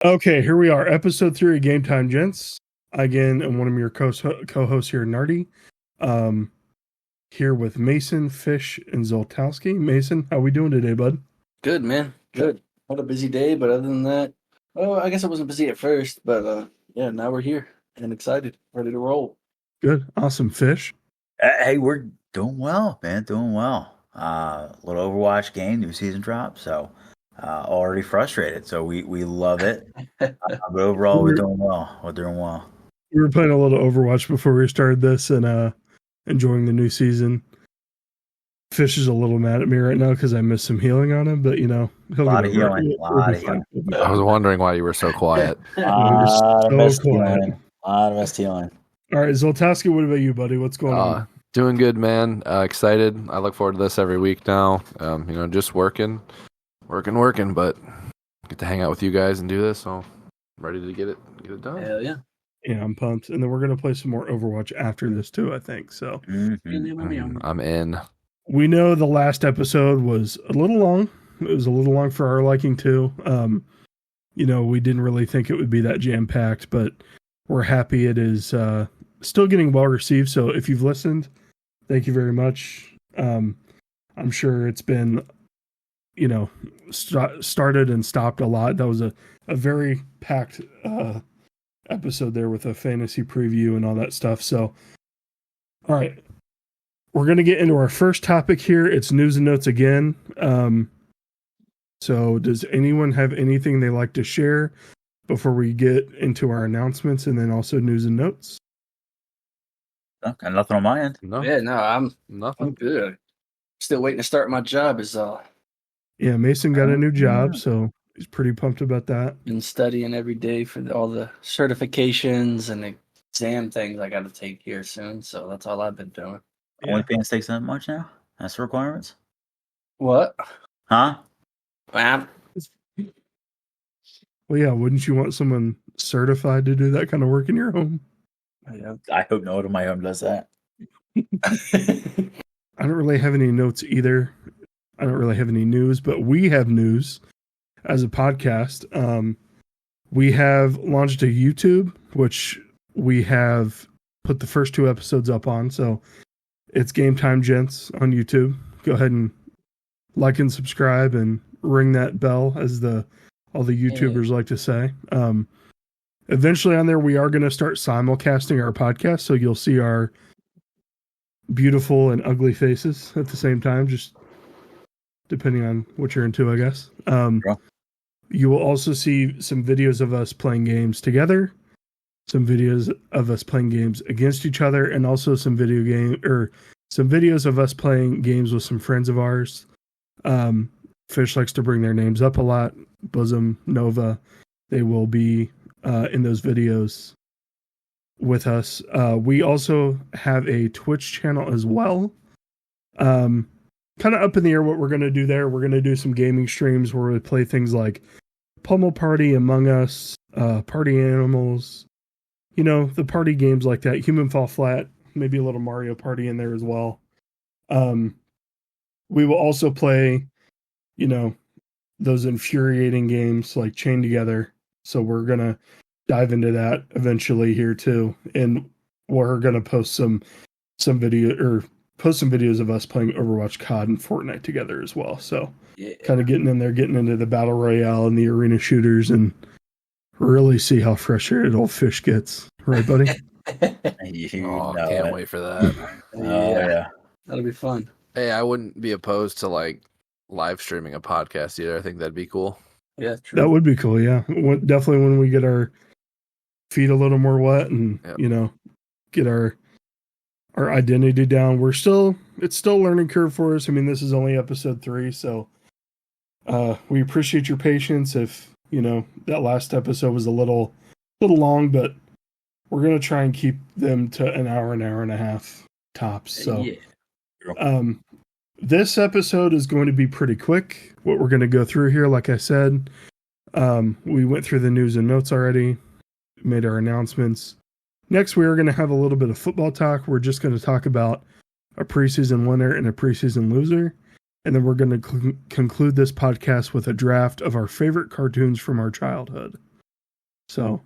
Okay, here we are, episode 3 of Game Time, gents. Again, I'm one of your co-hosts here, Nardi. Here with Mason, Fish, and Zoltowski. Mason, how we doing today, bud? Good, man. Good. Had a busy day, but other than that, I guess I wasn't busy at first, but yeah, now we're here and excited, ready to roll. Good, awesome. Fish? Hey, we're doing well, man. Doing well. Little Overwatch game, new season drop, so already frustrated. So we love it. But overall, we're doing well. We're doing well. We were playing a little Overwatch before we started this and enjoying the new season. Fish is a little mad at me right now because I missed some healing on him, but you know, a lot of healing. I was wondering why you were so quiet. A lot of us healing. All right, Zoltowski, what about you, buddy? What's going on? Doing good, man. Excited. I look forward to this every week now. Just working, but get to hang out with you guys and do this. So I'm ready to get it done. Hell yeah. Yeah, I'm pumped. And then we're going to play some more Overwatch after this too, I think. So I'm in. We know the last episode was a little long. It was a little long for our liking too. We didn't really think it would be that jam-packed, but we're happy it is still getting well received. So if you've listened, thank you very much. I'm sure it's been, started and stopped a lot. That was a very packed episode there with a fantasy preview and all that stuff. So, all right, we're going to get into our first topic here. It's news and notes again. So does anyone have anything they like to share before we get into our announcements and then also news and notes? Got nothing on my end. No. Yeah, no, I'm good. Still waiting to start my job. Yeah, Mason got a new job, so he's pretty pumped about that. Been studying every day for all the certifications and exam things I got to take here soon. So that's all I've been doing. Only paying takes that much now? That's the requirements? What? Huh? Well, yeah, wouldn't you want someone certified to do that kind of work in your home? I hope no one in my home does that. I don't really have any notes either. I don't really have any news, but we have news as a podcast. We have launched a YouTube, which we have put the first 2 episodes up on. So it's Game Time Gents on YouTube. Go ahead and like and subscribe and ring that bell, as all the YouTubers like to say. Eventually on there, we are going to start simulcasting our podcast, so you'll see our beautiful and ugly faces at the same time, just depending on what you're into, I guess. You will also see some videos of us playing games together, some videos of us playing games against each other, and also some videos of us playing games with some friends of ours. Fish likes to bring their names up a lot. Bosom, Nova, they will be in those videos with us. We also have a Twitch channel as well. Kind of up in the air what we're going to do there. We're going to do some gaming streams where we play things like Pummel Party, Among Us, Party Animals, the party games like that. Human Fall Flat, maybe a little Mario Party in there as well. We will also play, those infuriating games like Chain Together. So we're going to dive into that eventually here too. And we're going to post some videos of us playing Overwatch, COD, and Fortnite together as well. So kind of getting into the battle royale and the arena shooters and really see how frustrated old Fish gets. Right, buddy? Can't wait for that. Yeah. That'll be fun. Hey, I wouldn't be opposed to live streaming a podcast either. I think that'd be cool. Yeah, true. That would be cool. Yeah, definitely when we get our feet a little more wet and get our identity down. It's still a learning curve for us. I mean, this is only episode 3, so we appreciate your patience. If that last episode was a little long, but we're gonna try and keep them to an hour and a half tops. So this episode is going to be pretty quick. What we're going to go through here, like I said, we went through the news and notes already, made our announcements. Next, we are going to have a little bit of football talk. We're just going to talk about a preseason winner and a preseason loser. And then we're going to conclude this podcast with a draft of our favorite cartoons from our childhood. So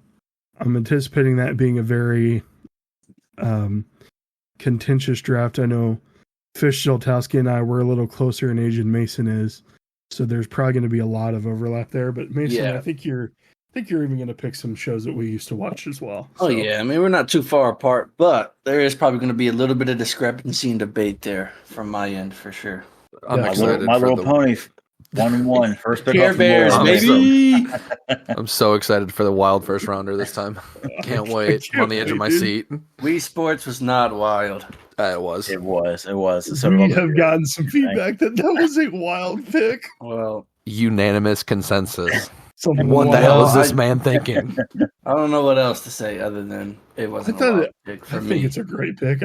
I'm anticipating that being a very contentious draft. I know Fish Zoltowski and I were a little closer in age than Mason is, so there's probably going to be a lot of overlap there. But Mason, I think you're even going to pick some shows that we used to watch as well. Oh, yeah. I mean, we're not too far apart, but there is probably going to be a little bit of discrepancy and debate there from my end for sure. I'm excited. My Little Pony, 1-1, first pick. Care Bears, baby. I'm so excited for the wild first rounder this time. Can't wait. I'm on the edge of my seat. Wii Sports was not wild. It was. It was. So we have gotten some feedback that was a wild pick. Well, unanimous consensus. What the hell is this man thinking? I don't know what else to say other than it wasn't a wild pick for me. I think it's a great pick.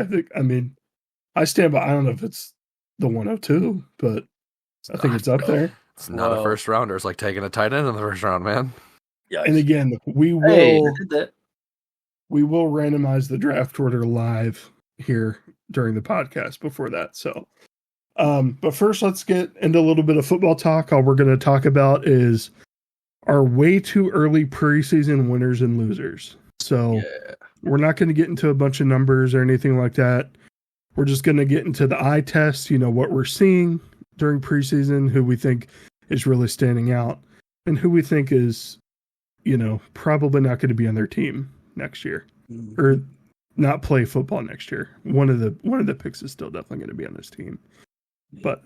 I stand by. I don't know if it's the 102, but I think it's up there. It's not a first rounder. It's like taking a tight end in the first round, man. Yeah. And again, we will randomize the draft order live here during the podcast before that. So, but first, let's get into a little bit of football talk. All we're going to talk about is our way too early preseason winners and losers. So we're not going to get into a bunch of numbers or anything like that. We're just going to get into the eye test, what we're seeing during preseason, who we think is really standing out, and who we think is, probably not going to be on their team next year or not play football next year. One of the picks is still definitely going to be on this team. But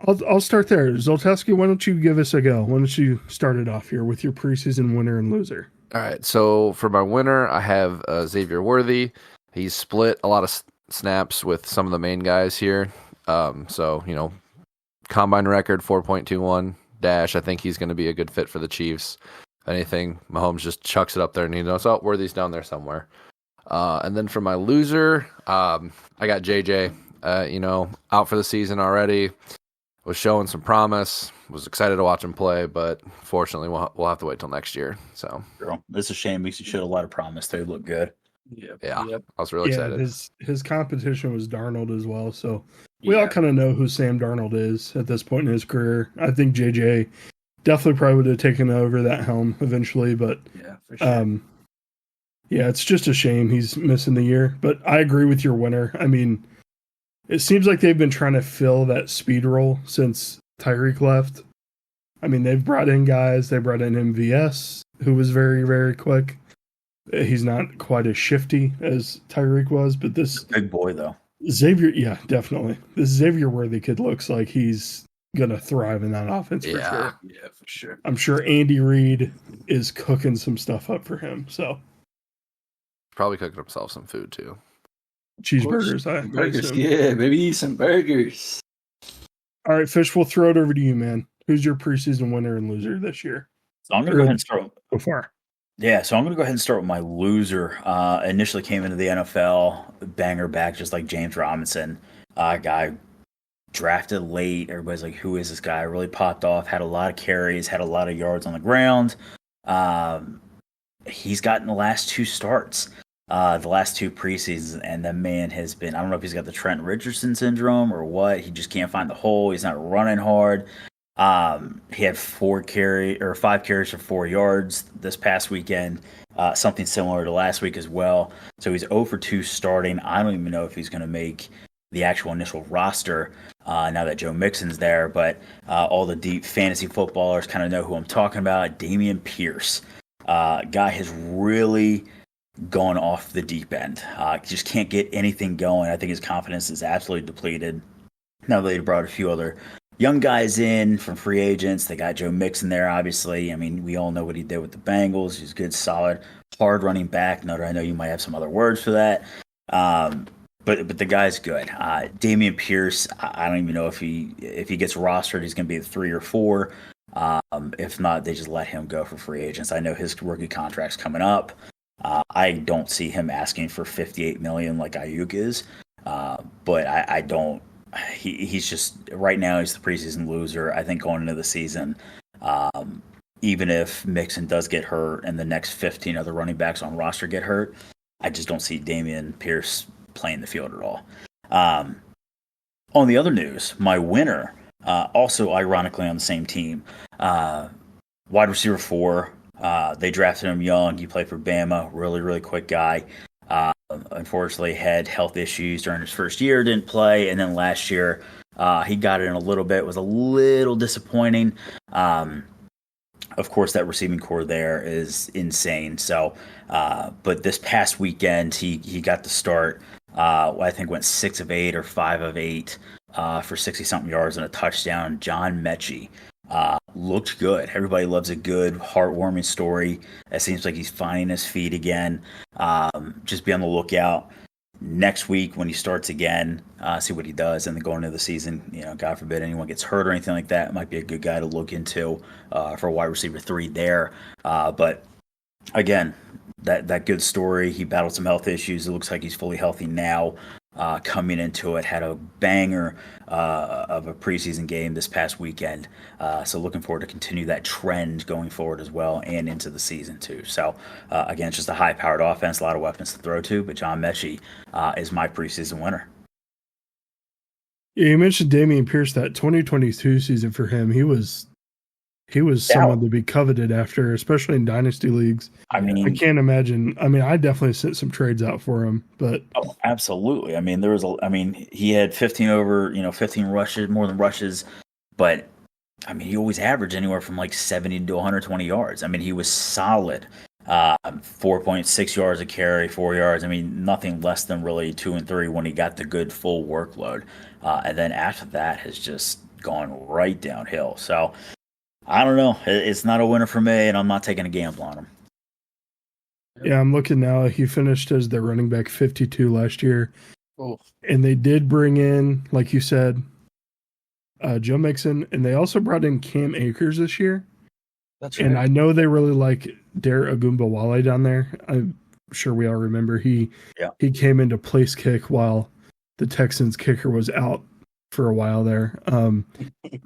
I'll start there. Zoltowski, why don't you give us a go? Why don't you start it off here with your preseason winner and loser? All right. So for my winner, I have Xavier Worthy. He's split a lot of snaps with some of the main guys here. So, combine record 4.21 dash. I think he's going to be a good fit for the Chiefs. If anything, Mahomes just chucks it up there and he knows, Worthy's down there somewhere. And then for my loser, I got JJ, out for the season already. Was showing some promise. Was excited to watch him play, but fortunately, we'll have to wait till next year. So, it's a shame because he showed a lot of promise. They look good. Yep. I was really excited. His competition was Darnold as well. So we all kind of know who Sam Darnold is at this point in his career. I think JJ definitely probably would have taken over that helm eventually, but for sure. It's just a shame he's missing the year. But I agree with your winner. I mean, it seems like they've been trying to fill that speed role since Tyreek left. I mean, they've brought in guys. They brought in MVS, who was very, very quick. He's not quite as shifty as Tyreek was, but this big boy though. Xavier, yeah, definitely. This Xavier Worthy kid looks like he's gonna thrive in that offense for sure. Yeah, for sure. I'm sure Andy Reid is cooking some stuff up for him. So probably cooking himself some food too. Cheeseburgers, burgers, yeah, maybe some burgers. All right, Fish, we'll throw it over to you, man. Who's your preseason winner and loser this year? So I'm gonna go ahead and start so far. Yeah, so I'm going to go ahead and start with my loser. Initially came into the NFL, banger back, just like James Robinson. Guy drafted late. Everybody's like, who is this guy? Really popped off, had a lot of carries, had a lot of yards on the ground. He's gotten the last two starts, the last two preseasons, and the man has been, I don't know if he's got the Trent Richardson syndrome or what. He just can't find the hole. He's not running hard. He had 5 carries for 4 yards this past weekend, something similar to last week as well. So he's 0 for 2 starting. I don't even know if he's going to make the actual initial roster now that Joe Mixon's there, but all the deep fantasy footballers kind of know who I'm talking about. Dameon Pierce. Guy has really gone off the deep end. Just can't get anything going. I think his confidence is absolutely depleted. Now they brought a few other young guys in from free agents. They got Joe Mixon there, obviously. I mean, we all know what he did with the Bengals. He's good, solid, hard running back. Nutter, I know you might have some other words for that. But the guy's good. Dameon Pierce, I don't even know if he gets rostered, he's going to be at 3 or 4. If not, they just let him go for free agents. I know his rookie contract's coming up. I don't see him asking for $58 million like Ayuk is. But I don't. He's just right now he's the preseason loser. I think going into the season, even if Mixon does get hurt and the next 15 other running backs on roster get hurt, I just don't see Dameon Pierce playing the field at all. On the other news, my winner, also ironically on the same team, wide receiver 4, They drafted him young. He played for Bama. Really, really quick guy. Unfortunately, had health issues during his first year. Didn't play, and then last year he got it in a little bit. Was a little disappointing. Of course, that receiving core there is insane. So, but this past weekend he got the start. I think went 6 of 8 or 5 of 8 for 60-something yards and a touchdown. John Mechie looked good. Everybody loves a good, heartwarming story. It seems like he's finding his feet again. Just be on the lookout next week when he starts again. See what he does, and then going into the season, God forbid anyone gets hurt or anything like that, might be a good guy to look into for a wide receiver 3 there. But again, that good story. He battled some health issues. It looks like he's fully healthy now. Coming into it, had a banger of a preseason game this past weekend. So looking forward to continue that trend going forward as well and into the season too. So again, it's just a high-powered offense, a lot of weapons to throw to, but John Mechie is my preseason winner. Yeah, you mentioned Dameon Pierce. That 2022 season for him, he was someone to be coveted after, especially in dynasty leagues. I mean, I can't imagine. I mean, I definitely sent some trades out for him, but absolutely. I mean, he had 15 rushes, more than rushes, but I mean, he always averaged anywhere from like 70 to 120 yards. I mean, he was solid. 4.6 yards a carry, 4 yards. I mean, nothing less than really 2 and 3 when he got the good full workload. And then after that has just gone right downhill. So I don't know. It's not a winner for me, and I'm not taking a gamble on him. Yeah, I'm looking now. He finished as the running back 52 last year. Oh. And they did bring in, like you said, Joe Mixon, and they also brought in Cam Akers this year. That's right. And I know they really like Dare Agumbawale down there. I'm sure we all remember he came into place kick while the Texans kicker was out for a while there.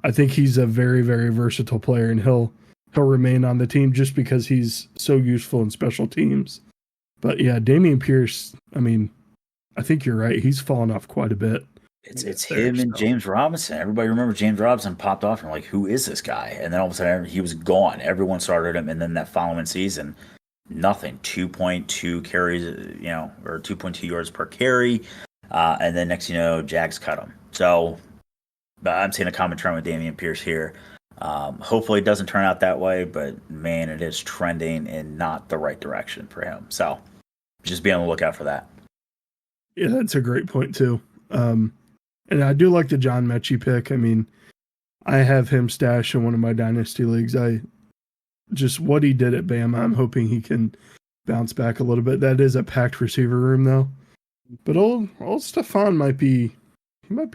I think he's a very, very versatile player, and he'll remain on the team just because he's so useful in special teams. But yeah, Dameon Pierce, I mean, I think you're right. He's fallen off quite a bit. It's him and James Robinson. Everybody remembers James Robinson popped off and like, who is this guy? And then all of a sudden he was gone. Everyone started him, and then that following season, nothing. 2.2 carries, or 2.2 yards per carry. And then next Jags cut him. So I'm seeing a common trend with Dameon Pierce here. Hopefully it doesn't turn out that way, but man, it is trending in not the right direction for him. So just be on the lookout for that. Yeah, that's a great point too. And I do like the John Mechie pick. I mean, I have him stashed in one of my dynasty leagues. Just what he did at Bama, I'm hoping he can bounce back a little bit. That is a packed receiver room though. But old Stephon might be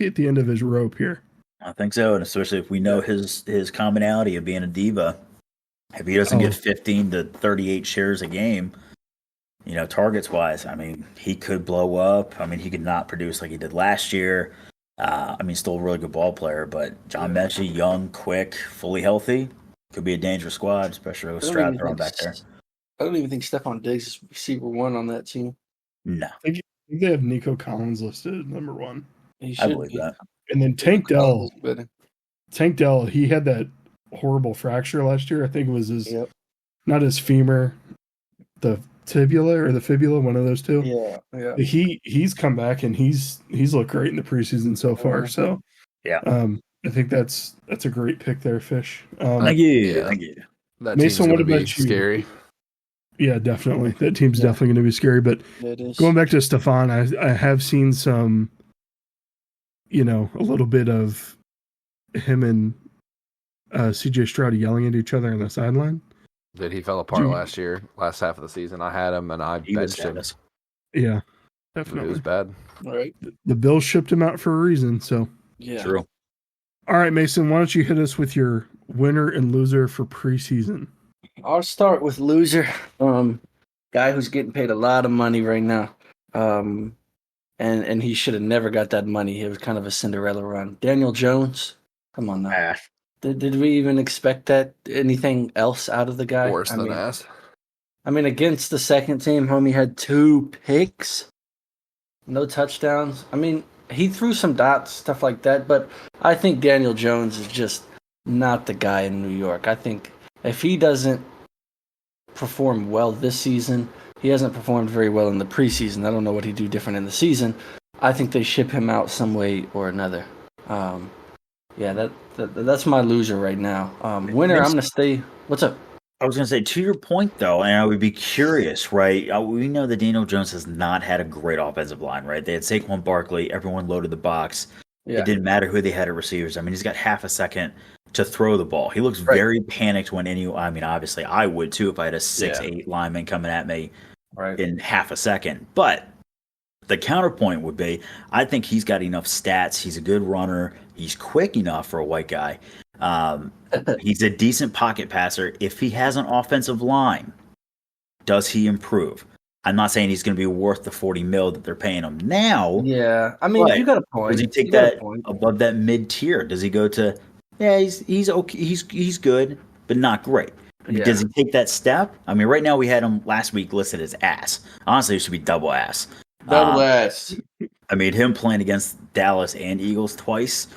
at the end of his rope here. I think so, and especially if we know his commonality of being a diva. If he doesn't get 15 to 38 shares a game, targets wise, I mean, he could blow up. I mean, he could not produce like he did last year. I mean, still a really good ball player, but John Mechie, young, quick, fully healthy, could be a dangerous squad, especially with Stroud throwing back there. I don't even think Stephon Diggs is receiver 1 on that team. No. I think they have Nico Collins listed number 1. I believe that. And then Tank Dell, he had that horrible fracture last year. I think it was not his femur, the tibula or the fibula, one of those two. Yeah. He's come back and he's looked great in the preseason so far. So yeah, I think that's a great pick there, Fish. Thank you. That Mason, team's what about you? Scary. Yeah, definitely. That team's definitely going to be scary. But going back to Stephon, I have seen some, a little bit of him and CJ Stroud yelling at each other on the sideline. That he fell apart last half of the season. I had him and I benched him. Yeah, definitely. It was bad. All right. The Bills shipped him out for a reason. So yeah, true. All right, Mason, why don't you hit us with your winner and loser for preseason? I'll start with loser. Guy who's getting paid a lot of money right now. And he should have never got that money. It was kind of a Cinderella run. Daniel Jones. Come on now. Did we even expect anything else out of the guy? Worse than ass. I mean, against the second team, homie had 2 picks, no touchdowns. I mean, he threw some dots, stuff like that, but I think Daniel Jones is just not the guy in New York. I think if he doesn't perform well this season. He hasn't performed very well in the preseason. I don't know what he'd do different in the season. I think they ship him out some way or another. That's my loser right now. Winner, I'm going to stay. What's up? I was going to say, to your point, though, and I would be curious, right? We know that Daniel Jones has not had a great offensive line, right? They had Saquon Barkley. Everyone loaded the box. Yeah. It didn't matter who they had at receivers. I mean, he's got half a second to throw the ball. He looks very panicked when obviously I would too if I had a 6'8" lineman coming at me in half a second. But the counterpoint would be, I think he's got enough stats. He's a good runner. He's quick enough for a white guy. He's a decent pocket passer. If he has an offensive line, does he improve? I'm not saying he's going to be worth the $40 million that they're paying him now. Yeah, I mean, you got a point. Does he take that above that mid tier? Does he go to? Yeah, he's okay. He's good, but not great. Yeah. Does he take that step? I mean, right now we had him last week listed as ass. Honestly, it should be double ass. Double ass. I mean, him playing against Dallas and Eagles twice.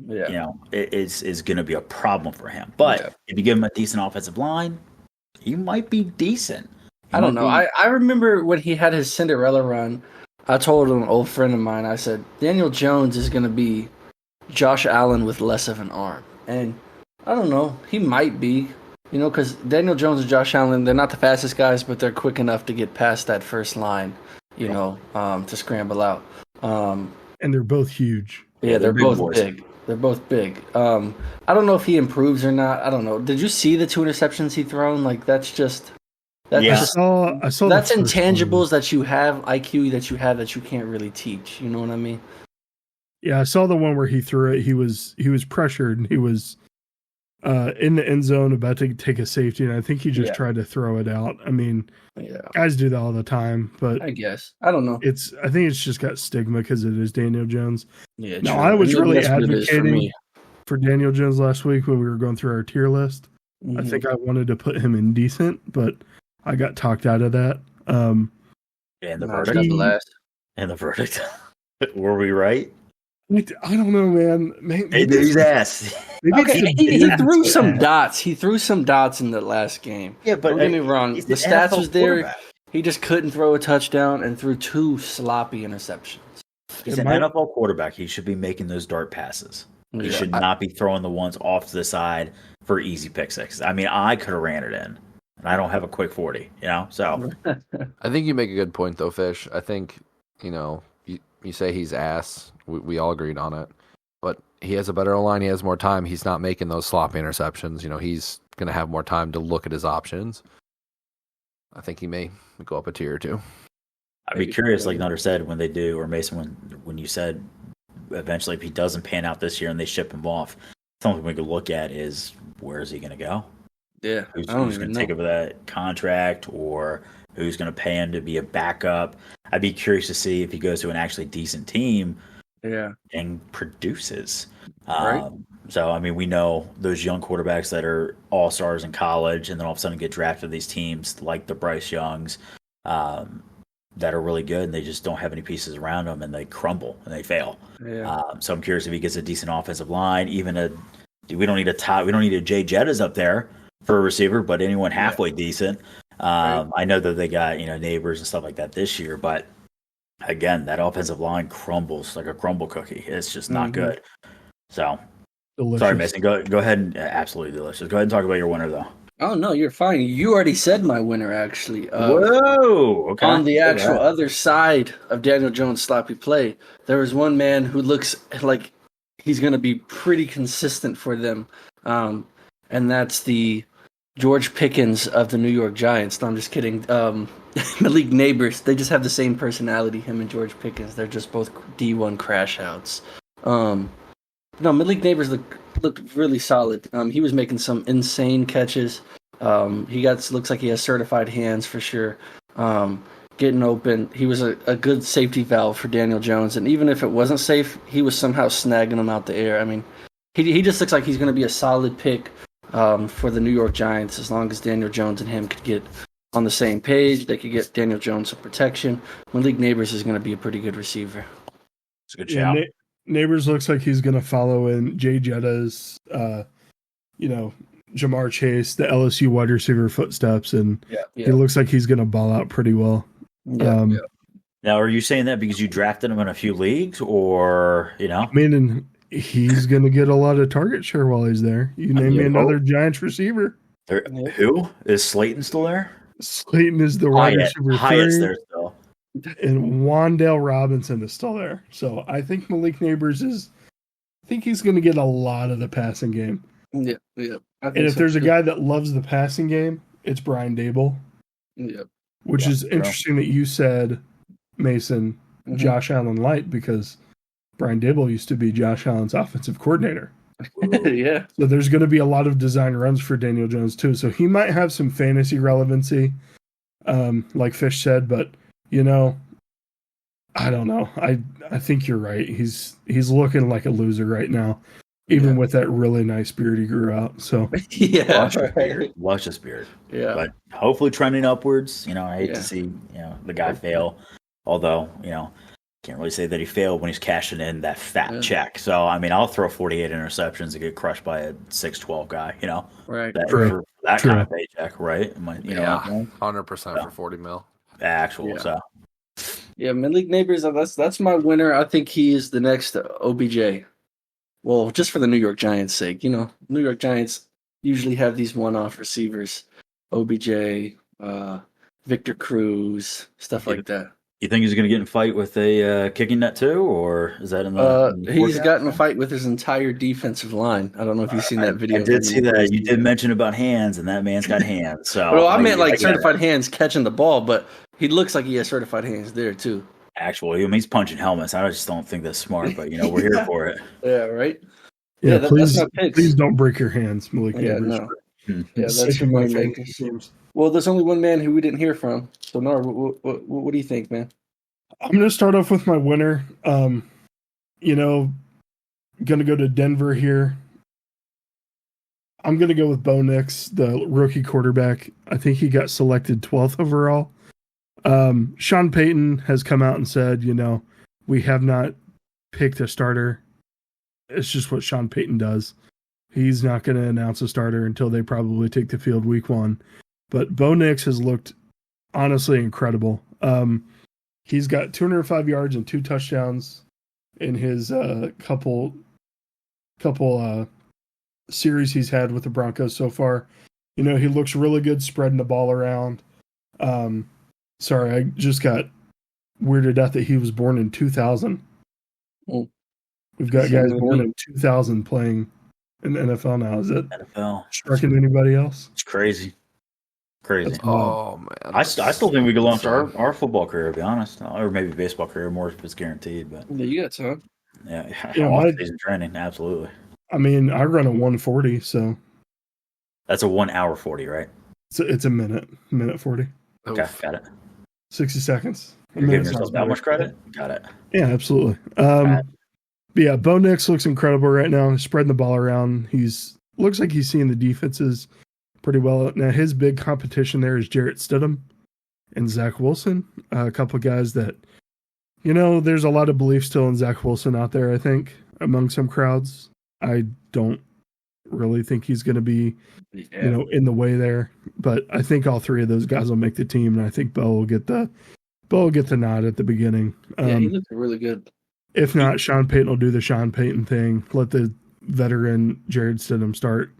Yeah, it is going to be a problem for him. But if you give him a decent offensive line, he might be decent. I don't know. I remember when he had his Cinderella run, I told an old friend of mine, I said, Daniel Jones is going to be Josh Allen with less of an arm. And I don't know. He might be, because Daniel Jones and Josh Allen, they're not the fastest guys, but they're quick enough to get past that first line, to scramble out. And they're both huge. Yeah, they're both big. They're both big. I don't know if he improves or not. I don't know. Did you see the 2 interceptions he thrown? Like, that's just... I saw that's intangibles that you have, IQ that you have that you can't really teach. You know what I mean? Yeah, I saw the one where he threw it. He was pressured and he was in the end zone about to take a safety, and I think he just tried to throw it out. I mean, guys do that all the time, but I guess I don't know. I think it's just got stigma because it is Daniel Jones. Yeah. Now I was really advocating for Daniel Jones last week when we were going through our tier list. Mm-hmm. I think I wanted to put him in decent, but I got talked out of that. And the verdict. And the verdict. Were we right? I don't know, man. Maybe he's ass. He threw some dots. He threw some dots in the last game. Yeah, but don't get me wrong. The stats was there. He just couldn't throw a touchdown and threw 2 sloppy interceptions. He's an NFL quarterback. He should be making those dart passes. He should not be throwing the ones off to the side for easy pick sixes. I mean, I could have ran it in. And I don't have a quick 40, so. I think you make a good point, though, Fish. I think, you say he's ass. We all agreed on it. But he has a better line. He has more time. He's not making those sloppy interceptions. He's going to have more time to look at his options. I think he may go up a tier or 2. I'd be curious, like Nutter said, when they do, or Mason, when you said eventually if he doesn't pan out this year and they ship him off, something we could look at is where is he going to go? Yeah, who's going to take over that contract, or who's going to pay him to be a backup? I'd be curious to see if he goes to an actually decent team, and produces. Right. So I mean, we know those young quarterbacks that are all stars in college, and then all of a sudden get drafted to these teams like the Bryce Youngs, that are really good, and they just don't have any pieces around them, and they crumble and they fail. Yeah. So I'm curious if he gets a decent offensive line, we don't need a Jay Jettas up there for a receiver, but anyone halfway decent. I know that they got neighbors and stuff like that this year, but again, that offensive line crumbles like a crumble cookie. It's just not good. So, delicious. Sorry, Mason. Go ahead and absolutely delicious. Go ahead and talk about your winner, though. Oh no, you're fine. You already said my winner, actually. Whoa! Okay. On the actual other side of Daniel Jones' sloppy play, there was one man who looks like he's going to be pretty consistent for them, and that's the George Pickens of the New York Giants. No, I'm just kidding. Malik Neighbors. They just have the same personality, him and George Pickens. They're just both D1 crash outs. No, Malik Neighbors looked really solid. He was making some insane catches. Looks like he has certified hands for sure. Getting open. He was a good safety valve for Daniel Jones. And even if it wasn't safe, he was somehow snagging him out the air. I mean, he just looks like he's going to be a solid pick for the New York Giants, as long as Daniel Jones and him could get on the same page. They could get Daniel Jones some protection. Malik Neighbors is going to be a pretty good receiver. It's a good shout. Neighbors looks like he's going to follow in Jay Jetta's, Jamar Chase, the LSU wide receiver footsteps, and Yeah. he looks like he's going to ball out pretty well. Yeah. Now, are you saying that because you drafted him in a few leagues, or I mean, and he's going to get a lot of target share while he's there. You name me another Giants receiver. Who is Slayton still there? Slayton is the wide receiver. Hyatt's there still. And Wandale Robinson is still there. So I think Malik Neighbors I think he's going to get a lot of the passing game. Yeah. And if there's a guy that loves the passing game, it's Brian Dable. Yeah. Which is interesting that you said, Mason, Josh Allen light, because Brian Dable used to be Josh Allen's offensive coordinator. Yeah. So there's going to be a lot of design runs for Daniel Jones too. So he might have some fantasy relevancy, like Fish said, but I don't know. I think you're right. He's looking like a loser right now, even with that really nice beard he grew out. So Luscious beard. Yeah. But hopefully trending upwards. I hate to see the guy fail. Although can't really say that he failed when he's cashing in that fat check. So I mean, I'll throw 48 interceptions to get crushed by a 6'12" guy. Right. For that kind of paycheck, right? 100% for 40 mil. Actual. So. Yeah, Malik Neighbors, that's my winner. I think he is the next OBJ. Well, just for the New York Giants' sake. New York Giants usually have these one-off receivers. OBJ, Victor Cruz, stuff like that. You think he's going to get in a fight with a kicking net too, or is that in the he's gotten a fight with his entire defensive line. I don't know if you've seen that video. I did see that. You did mention about hands, and that man's got hands. So well, I meant like certified hands catching the ball, but he looks like he has certified hands there too. Actually, he's punching helmets. I just don't think that's smart, but we're here for it. Yeah, right. Yeah, please don't break your hands, Malik. Yeah, no. Yeah, that's your money makers. Well, there's only one man who we didn't hear from. So, Nar, what do you think, man? I'm going to start off with my winner. Going to go to Denver here. I'm going to go with Bo Nix, the rookie quarterback. I think he got selected 12th overall. Sean Payton has come out and said, we have not picked a starter. It's just what Sean Payton does. He's not going to announce a starter until they probably take the field week 1. But Bo Nix has looked honestly incredible. He's got 205 yards and 2 touchdowns in his couple series he's had with the Broncos so far. He looks really good spreading the ball around. Sorry, I just got weirded out that he was born in 2000. Oh. We've got guys born in 2000 playing in the NFL now. Is it NFL striking anybody else? It's crazy. Oh man, I still think we could launch our football career, to be honest, or maybe baseball career more if it's guaranteed. But yeah, you got time. Off-season training, absolutely. I mean, I run a 140, so that's a 1 hour 40, right? It's a minute 40. Okay, got it. 60 seconds. You're giving yourself that much credit? Got it. Yeah, absolutely. But yeah, Bo Nix looks incredible right now. He's spreading the ball around. Looks like he's seeing the defenses pretty well. Now, his big competition there is Jarrett Stidham and Zach Wilson. A couple of guys that, there's a lot of belief still in Zach Wilson out there, I think, among some crowds. I don't really think he's going to be, in the way there. But I think all three of those guys will make the team, and I think Bo will get the nod at the beginning. He looked really good. If not, Sean Payton will do the Sean Payton thing. Let the veteran Jared Stidham start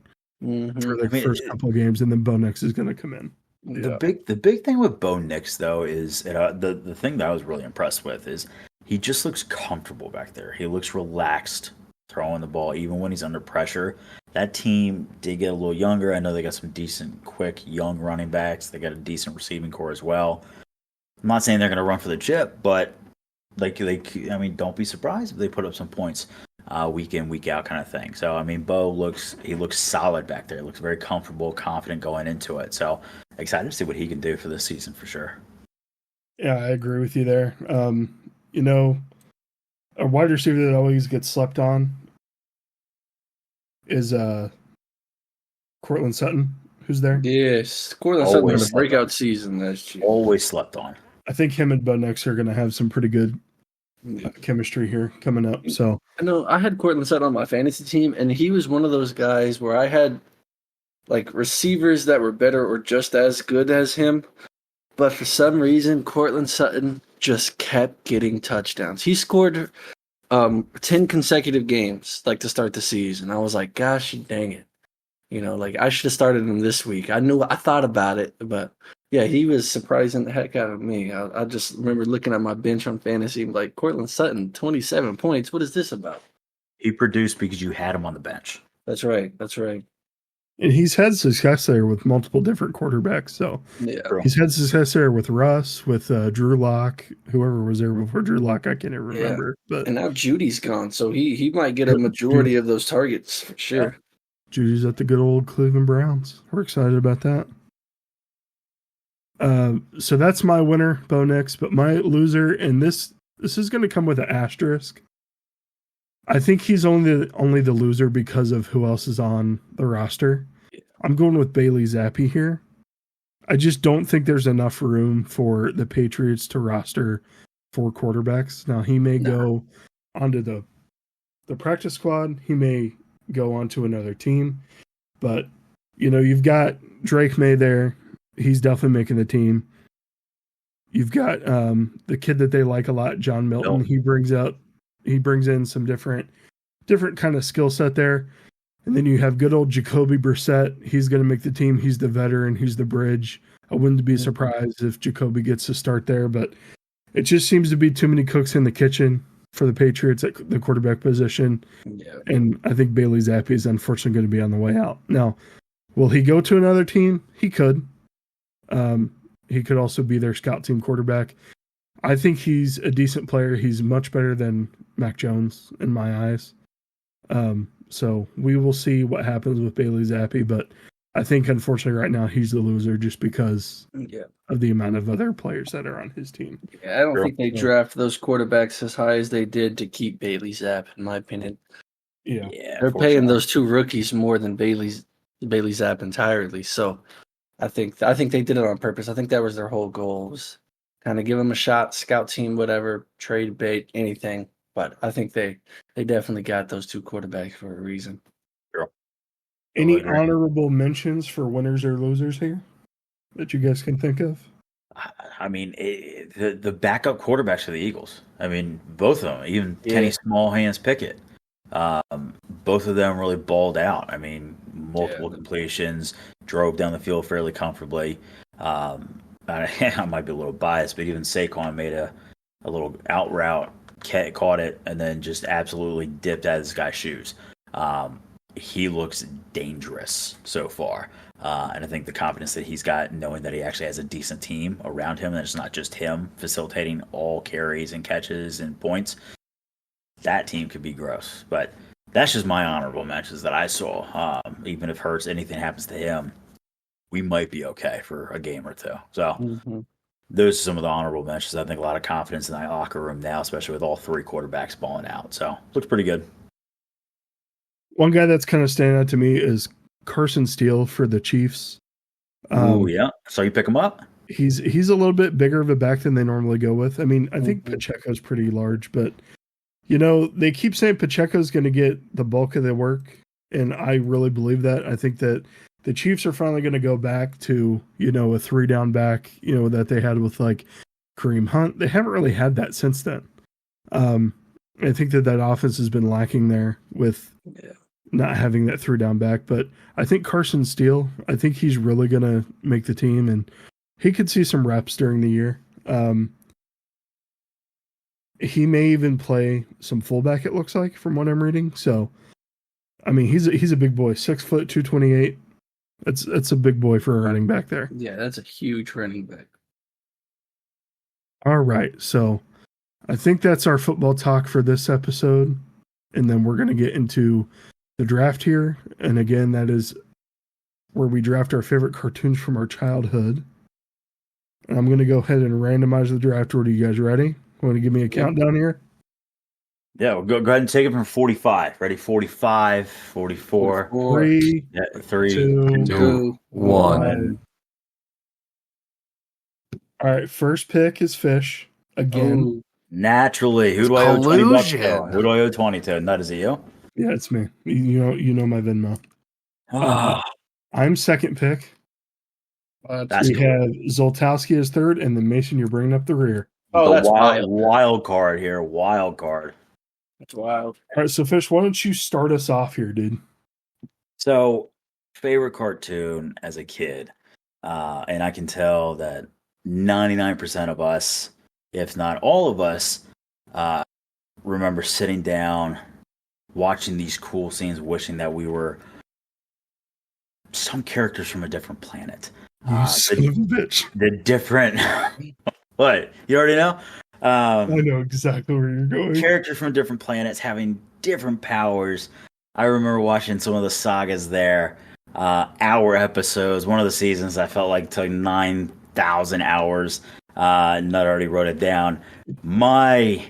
for the first couple of games, and then Bo Nix is going to come in. Yeah. The big thing with Bo Nix, though, is the thing that I was really impressed with is he just looks comfortable back there. He looks relaxed throwing the ball, even when he's under pressure. That team did get a little younger. I know they got some decent, quick, young running backs. They got a decent receiving core as well. I'm not saying they're going to run for the chip, but don't be surprised if they put up some points week in, week out kind of thing. So, I mean, Bo looks solid back there. He looks very comfortable, confident going into it. So, excited to see what he can do for this season for sure. Yeah, I agree with you there. A wide receiver that always gets slept on is Cortland Sutton, who's there. Yes, Cortland Sutton had a breakout season last year. Always slept on. I think him and Bo Nix are going to have some pretty good chemistry here coming up. So I know I had Cortland Sutton on my fantasy team, and he was one of those guys where I had like receivers that were better or just as good as him. But for some reason, Cortland Sutton just kept getting touchdowns. He scored 10 consecutive games like to start the season. I was like, gosh dang it. Like I should have started him this week. I thought about it, but yeah, he was surprising the heck out of me. I just remember looking at my bench on fantasy, like Cortland Sutton, 27 points. What is this about? He produced because you had him on the bench. That's right. That's right. And he's had success there with multiple different quarterbacks. So Yeah. he's had success there with Russ, with Drew Lock, whoever was there before Drew Lock. I can't even remember. But And now Judy's gone, so he might get a majority of those targets for sure. Yeah. Judy's at the good old Cleveland Browns. We're excited about that. So that's my winner, Bo Nix. But my loser, and this is going to come with an asterisk. I think he's only the loser because of who else is on the roster. I'm going with Bailey Zappi here. I just don't think there's enough room for the Patriots to roster 4 quarterbacks. Now, he may go onto the practice squad. He may go on to another team. But, you've got Drake May there. He's definitely making the team. You've got the kid that they like a lot, John Milton. He brings in some different kind of skill set there. And then you have good old Jacoby Brissett. He's going to make the team. He's the veteran. He's the bridge. I wouldn't be surprised if Jacoby gets to start there, but it just seems to be too many cooks in the kitchen for the Patriots at the quarterback position. Yeah. And I think Bailey Zappi is unfortunately going to be on the way out. Now, will he go to another team? He could. He could also be their scout team quarterback. I think he's a decent player. He's much better than Mac Jones in my eyes. So we will see what happens with Bailey Zappi, but I think unfortunately right now he's the loser just because of the amount of other players that are on his team. Yeah, I don't think they draft those quarterbacks as high as they did to keep Bailey Zapp, in my opinion. Yeah, they're paying those 2 rookies more than Bailey Zapp entirely. So I think they did it on purpose. I think that was their whole goal, was kind of give them a shot, scout team, whatever, trade bait, anything. But I think they definitely got those 2 quarterbacks for a reason. Sure. Any honorable mentions for winners or losers here that you guys can think of? I mean, the backup quarterbacks for the Eagles. I mean, both of them, even Kenny Smallhands Pickett. Both of them really balled out. I mean, multiple completions, drove down the field fairly comfortably. I might be a little biased, but even Saquon made a little out route, caught it, and then just absolutely dipped out of this guy's shoes. He looks dangerous so far. And I think the confidence that he's got, knowing that he actually has a decent team around him, and it's not just him facilitating all carries and catches and points, that team could be gross. But that's just my honorable mentions that I saw. Even if anything happens to him, we might be okay for a game or 2. So those are some of the honorable mentions. I think a lot of confidence in that locker room now, especially with all 3 quarterbacks balling out. So looks pretty good. One guy that's kind of standing out to me is Carson Steele for the Chiefs. Oh yeah. So you pick him up? He's a little bit bigger of a back than they normally go with. I mean, I think Pacheco's pretty large, but they keep saying Pacheco's going to get the bulk of the work, and I really believe that. I think that the Chiefs are finally going to go back to, a 3-down back, that they had with like Kareem Hunt. They haven't really had that since then. I think that offense has been lacking there with not having that 3-down back, but I think Carson Steele, I think he's really going to make the team, and he could see some reps during the year. He may even play some fullback, it looks like, from what I'm reading. So, I mean, he's a big boy, 6 foot, 228. That's a big boy for a running back there. Yeah, that's a huge running back. All right, so I think that's our football talk for this episode, and then we're going to get into the draft here. And again, that is where we draft our favorite cartoons from our childhood. And I'm going to go ahead and randomize the draft order. You guys ready? Want to give me a countdown here? Yeah, we'll go ahead and take it from 45. Ready? 45, 44. 3, 2, 1. All right, first pick is Fish. Again. Naturally. Who do I owe 20 bucks to? Who do I owe 20 to? Nut, is it you? Yeah, it's me. You know my Venmo. I'm second pick. That's we cool. have Zoltowski as third, and then Mason, you're bringing up the rear. Oh, The that's wild. wild card here. Wild card. That's wild. All right, so Fish, why don't you start us off here, dude? So, favorite cartoon as a kid, and I can tell that 99% of us, if not all of us, remember sitting down, watching these cool scenes, wishing that we were some characters from a different planet. You son of a bitch. The different. What? You already know? I know exactly where you're going. Characters from different planets having different powers. I remember watching some of the sagas there. Hour episodes. One of the seasons I felt like took 9,000 hours. Nut already wrote it down. I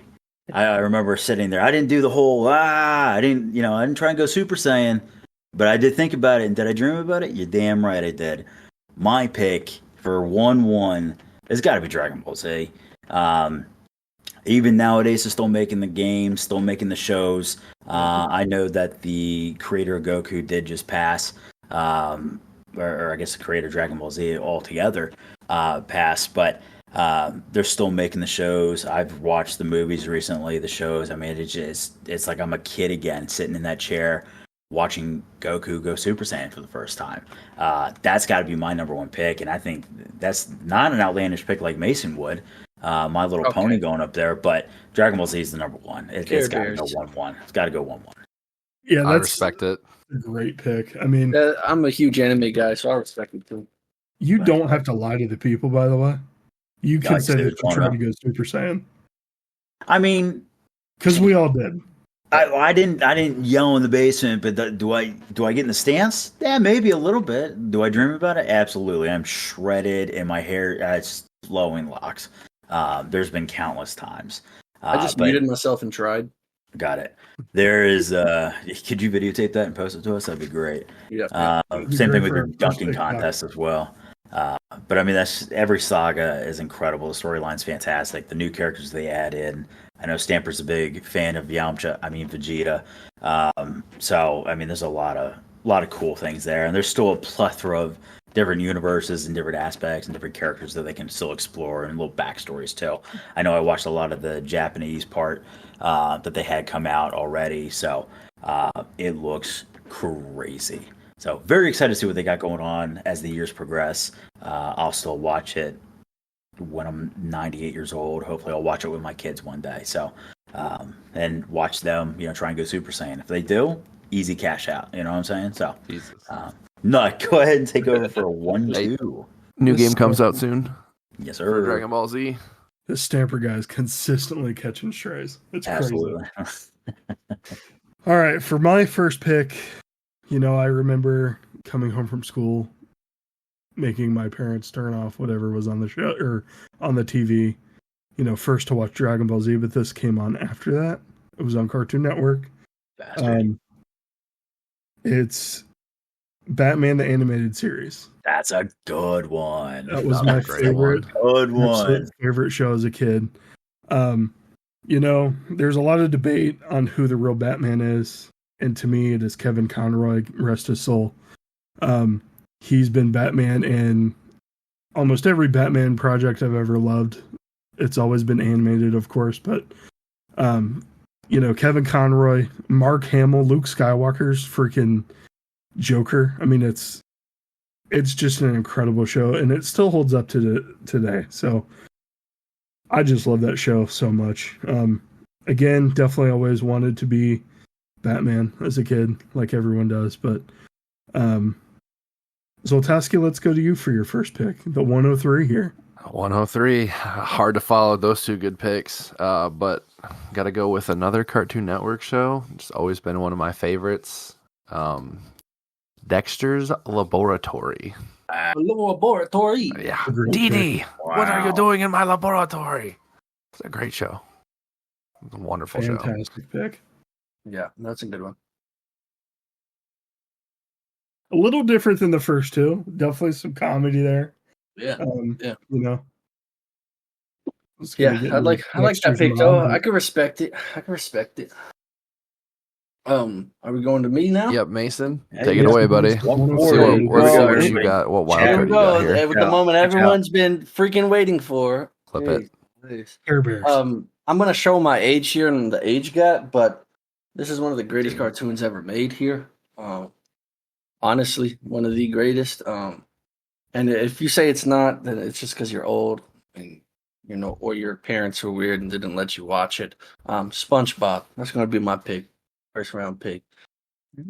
remember sitting there. I didn't do the whole I didn't try and go Super Saiyan, but I did think about it. And did I dream about it? You're damn right I did. My pick for 1-1 has got to be Dragon Ball Z. Even nowadays, they're still making the games, still making the shows. I know that the creator of Goku did just pass, or I guess the creator of Dragon Ball Z altogether passed, but they're still making the shows. I've watched the movies recently, the shows. I mean, it's like I'm a kid again, sitting in that chair watching Goku go Super Saiyan for the first time. That's got to be my number one pick, and I think that's not an outlandish pick like Mason would. My Little Pony going up there, but Dragon Ball Z is the number one. It's got to go 1-1. It's got to go 1-1. Yeah, I respect it. A great pick. I mean, I'm a huge anime guy, so I respect it too. you don't have to lie to the people, by the way. You can say that you're trying to go Super Saiyan. I mean, because we all did. I didn't yell in the basement, but do I get in the stance? Yeah, maybe a little bit. Do I dream about it? Absolutely. I'm shredded and my hair it's flowing locks. There's been countless times. I just muted myself and tried. Got it. There is. Could you videotape that and post it to us? That'd be great. Yeah. Same thing with the dunking contest as well. But I mean, that's every saga is incredible. The storyline's fantastic. The new characters they add in. I know Stamper's a big fan of Vegeta. So I mean, there's a lot of cool things there, and there's still a plethora of different universes and different aspects and different characters that they can still explore and little backstories too. I know I watched a lot of the Japanese part that they had come out already, so it looks crazy. So very excited to see what they got going on as the years progress. I'll still watch it when I'm 98 years old. Hopefully I'll watch it with my kids one day. So and watch them, try and go Super Saiyan. If they do, easy cash out. You know what I'm saying? So no, go ahead and take over for a 1-2. New game comes out soon. Yes, For sir. Dragon Ball Z. This Stamper guy is consistently catching strays. It's Absolutely. crazy. All right, for my first pick, I remember coming home from school, making my parents turn off whatever was on the show or on the TV, first to watch Dragon Ball Z, but this came on after that. It was on Cartoon Network. It's Batman the Animated Series. That's a good one. That was my favorite. Good one. Favorite show as a kid. There's a lot of debate on who the real Batman is. And to me, it is Kevin Conroy, rest his soul. He's been Batman in almost every Batman project I've ever loved. It's always been animated, of course, but Kevin Conroy, Mark Hamill, Luke Skywalker's freaking Joker. I mean, it's just an incredible show, and it still holds up to today. So I just love that show so much. Again, definitely always wanted to be Batman as a kid, like everyone does. But Zoltowski, let's go to you for your first pick, the 103 here. 103. Hard to follow those two good picks, but got to go with another Cartoon Network show. It's always been one of my favorites. Dexter's Laboratory. Laboratory. Yeah. Dee Dee, what are you doing in my laboratory? It's a great show. It's a wonderful show. Fantastic pick. Yeah, that's a good one. A little different than the first two. Definitely some comedy there. Yeah. Yeah. I like that pick though. I can respect it. Are we going to me now? Yep, Mason, Hey, take it away, buddy. One See forward. what you got. What wild Here card we you got go. here? With the moment everyone's been freaking waiting for. Clip it. Please. Care Bears. I'm gonna show my age here and the age gap, but this is one of the greatest cartoons ever made here. Honestly, one of the greatest. And if you say it's not, then it's just because you're old and or your parents were weird and didn't let you watch it. SpongeBob. That's gonna be my pick, first round pick.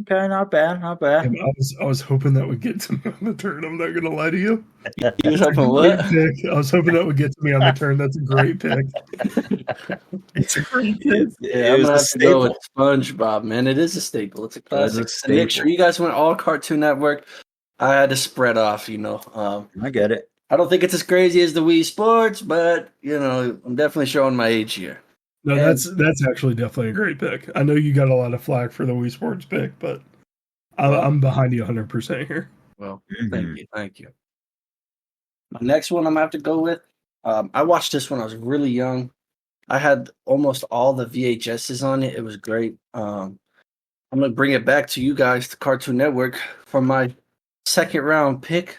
Okay, not bad, not bad. And I was hoping that would get to me on the turn. I'm not gonna lie to you. You was hoping Great what? pick. I was hoping that would get to me on the turn. That's a great pick. It's a great pick. Yeah, I'm gonna have to go with SpongeBob, man. It is a staple. It's a classic. It's a And make staple. sure you guys went all Cartoon Network. I had to spread off, I get it. I don't think it's as crazy as the Wii Sports, but I'm definitely showing my age here. No, And- that's actually definitely a great pick. I know you got a lot of flack for the Wii Sports pick, but I'm behind you 100% here. Well, Mhm. thank you. My next one I'm gonna have to go with. I watched this when I was really young. I had almost all the VHSs on it. It was great. I'm gonna bring it back to you guys, the Cartoon Network, for my second round pick.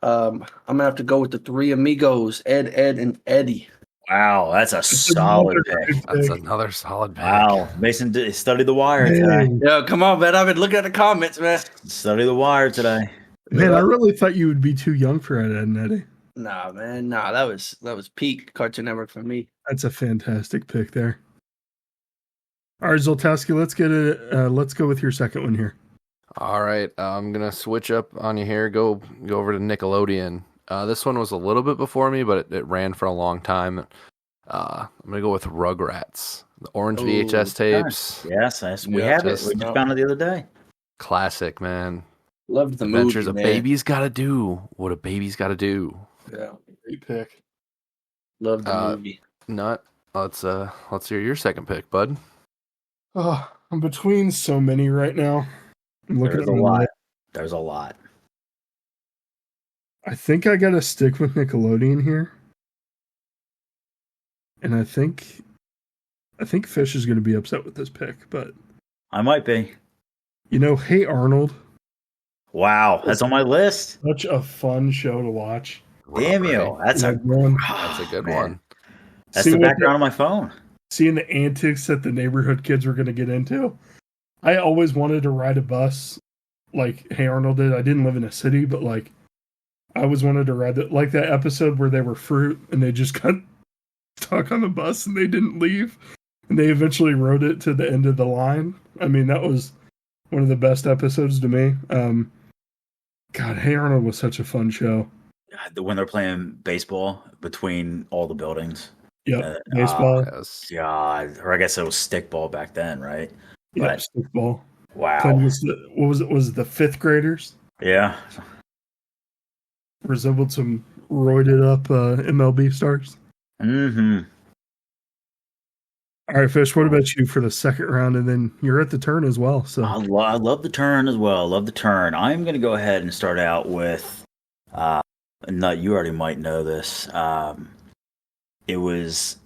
I'm gonna have to go with the Three Amigos, Ed, and Eddie. Wow, that's a solid pick. That's another solid pick. Wow, Mason studied the wire today. Man, Yeah, come on, man. I've been looking at the comments, man. Study the wire today. man, I really thought you would be too young for Ed, Ed and Eddie. Nah, man. Nah, that was peak Cartoon Network for me. That's a fantastic pick there. All right, Zoltowski, let's go with your second one here. All right, I'm gonna switch up on you here. Go over to Nickelodeon. This one was a little bit before me, but it ran for a long time. I'm gonna go with Rugrats, the orange VHS tapes. Yes, we Yeah, have it. just- We just found it the other day. Classic, man. Loved the Adventures movie, a man. baby's gotta do. What a baby's gotta do. Yeah, Great pick. loved the Uh, movie. Nut. Let's hear your second pick, bud. Oh, I'm between so many right now. I'm looking There's at a my lot. list. There's a lot. I think I gotta stick with Nickelodeon here, and I think Fish is going to be upset with this pick, but I might be. Hey Arnold, Wow, that's on my list. such a fun show to watch. Damn you. Right. That's a That's a good man. one. That's Seeing the what background on my phone. Seeing the antics that the neighborhood kids were going to get into. I always wanted to ride a bus like Hey Arnold did. I didn't live in a city, but I always wanted to ride that, like that episode where they were fruit and they just got stuck on the bus and they didn't leave. And they eventually rode it to the end of the line. I mean, that was one of the best episodes to me. God, Hey Arnold was such a fun show. When they're playing baseball between all the buildings. Yep, baseball. Yes. God, or I guess it was stickball back then, right? Yeah, but- stickball. Wow. Playing with what was it? Was it the fifth graders? Yeah. Resembled some roided up MLB stars. Mm-hmm. All right, Fish, what about you for the second round? And then you're at the turn as well. So I love the turn as well. Love the turn. I'm going to go ahead and start out with, Nut, you already might know this. It was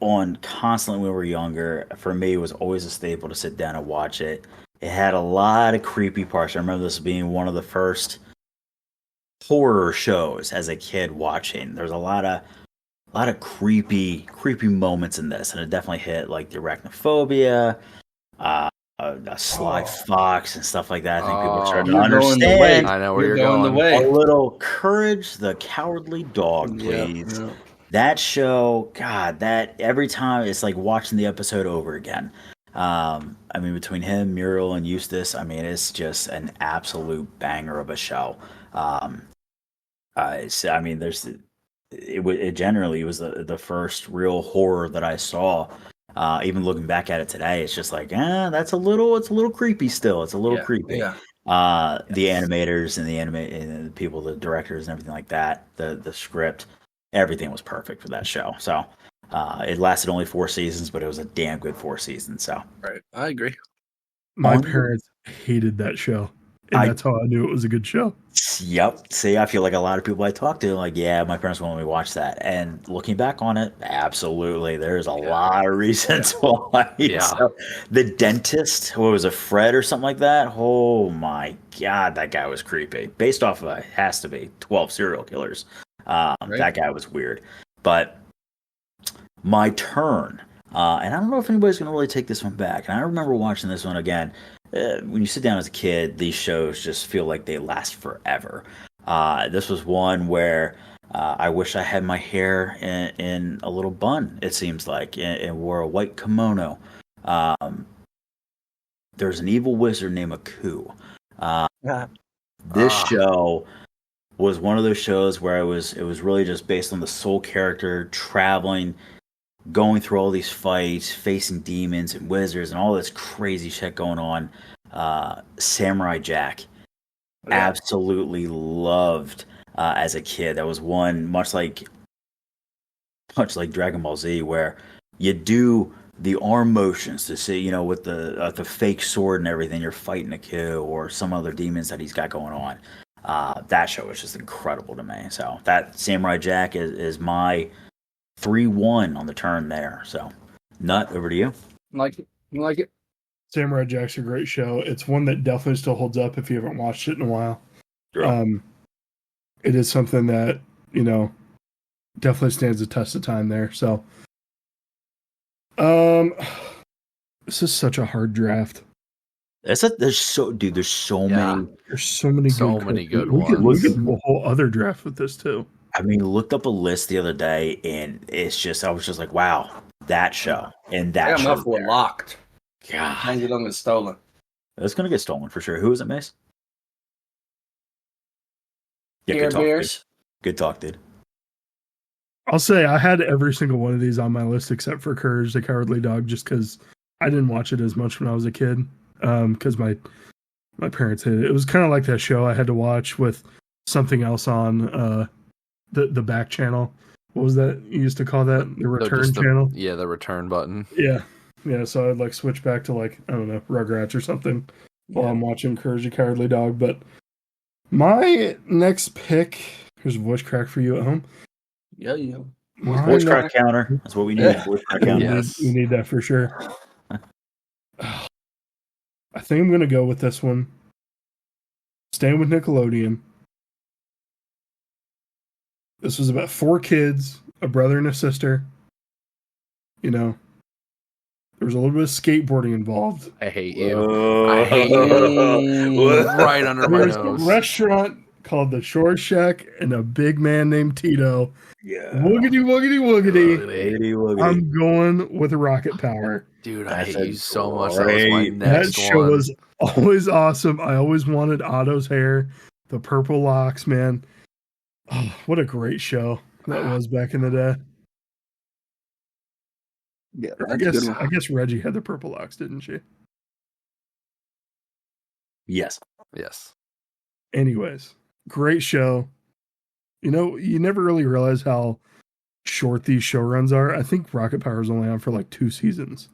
on constantly when we were younger. For me, it was always a staple to sit down and watch it. It had a lot of creepy parts. I remember this being one of the first horror shows as a kid watching. There's a lot of creepy moments in this, and it definitely hit like the arachnophobia, a sly fox and stuff like that. I think people are starting to You're going the way. understand I know where You're you're going the going. way. a little courage the cowardly dog, please. Yeah. That show, God, that every time it's like watching the episode over again. I mean, between him, Muriel, and Eustace, I mean, it's just an absolute banger of a show. I mean, it generally was the first real horror that I saw. Even looking back at it today, it's just like, it's a little creepy still. It's a little creepy. Yeah. The animators and the people, the directors and everything like that, the script, everything was perfect for that show. So it lasted only 4 seasons, but it was a damn good 4 seasons. So Right. I agree. my On- parents hated that show. And that's how I knew it was a good show. Yep. See, I feel like a lot of people I talk to, like, yeah, my parents won't let me watch that. And looking back on it, absolutely, there's a lot of reasons why. Yeah. So, the dentist, what was it, Fred or something like that? Oh my God, that guy was creepy. Based off of, has to be 12 serial killers. That guy was weird. But my turn. And I don't know if anybody's going to really take this one back. And I remember watching this one again. When you sit down as a kid, these shows just feel like they last forever. This was one where I wish I had my hair in a little bun, it seems like, and wore a white kimono. There's an evil wizard named Aku. This show was one of those shows where it was really just based on the sole character traveling, going through all these fights, facing demons and wizards and all this crazy shit going on. Samurai Jack. Absolutely loved as a kid. That was one much like Dragon Ball Z, where you do the arm motions to see, with the fake sword and everything, you're fighting a Aku or some other demons that he's got going on. That show was just incredible to me. So that Samurai Jack is my 3-1 on the turn there. So, Nut, over to you. Like it. Samurai Jack's a great show. It's one that definitely still holds up if you haven't watched it in a while. Sure. It is something that, definitely stands the test of time there. So, this is such a hard draft. There's so many. There's so many good we ones. could do a whole other draft with this too. I mean, looked up a list the other day, and I was just like, wow, that show and that show. Enough were locked. God, Hang it on get stolen. it's gonna get stolen for sure. Who is it, Mace? Care Bears. Good talk, dude. I'll say I had every single one of these on my list except for Courage the Cowardly Dog, just because I didn't watch it as much when I was a kid. Because my parents hated it. It was kind of like that show I had to watch with something else on the back channel. What was that you used to call that? The return channel? Yeah, the return button. Yeah. So I'd switch back to I don't know, Rugrats or something while I'm watching Courage the Cowardly Dog. But my next pick, here's a voice crack for you at home. Yeah. Voice crack counter. That's what we need. Voice crack counter. Yes. We need that for sure. I think I'm going to go with this one. Staying with Nickelodeon. This was about 4 kids, a brother and a sister. There was a little bit of skateboarding involved. I hate you. I hate you. Right under my There's nose. a restaurant called the Shore Shack and a big man named Tito. Yeah. Woogity, woogity, woogity. Woogity, woogity. I'm going with Rocket Power. Dude, I That's hate a you so much. That was my great- That next show one. was always awesome. I always wanted Otto's hair, the purple locks, man. Oh, what a great show that was back in the day. Yeah, I guess Reggie had the purple locks, didn't she? Yes. Yes. Anyways, great show. You never really realize how short these show runs are. I think Rocket Power was only on for 2 seasons.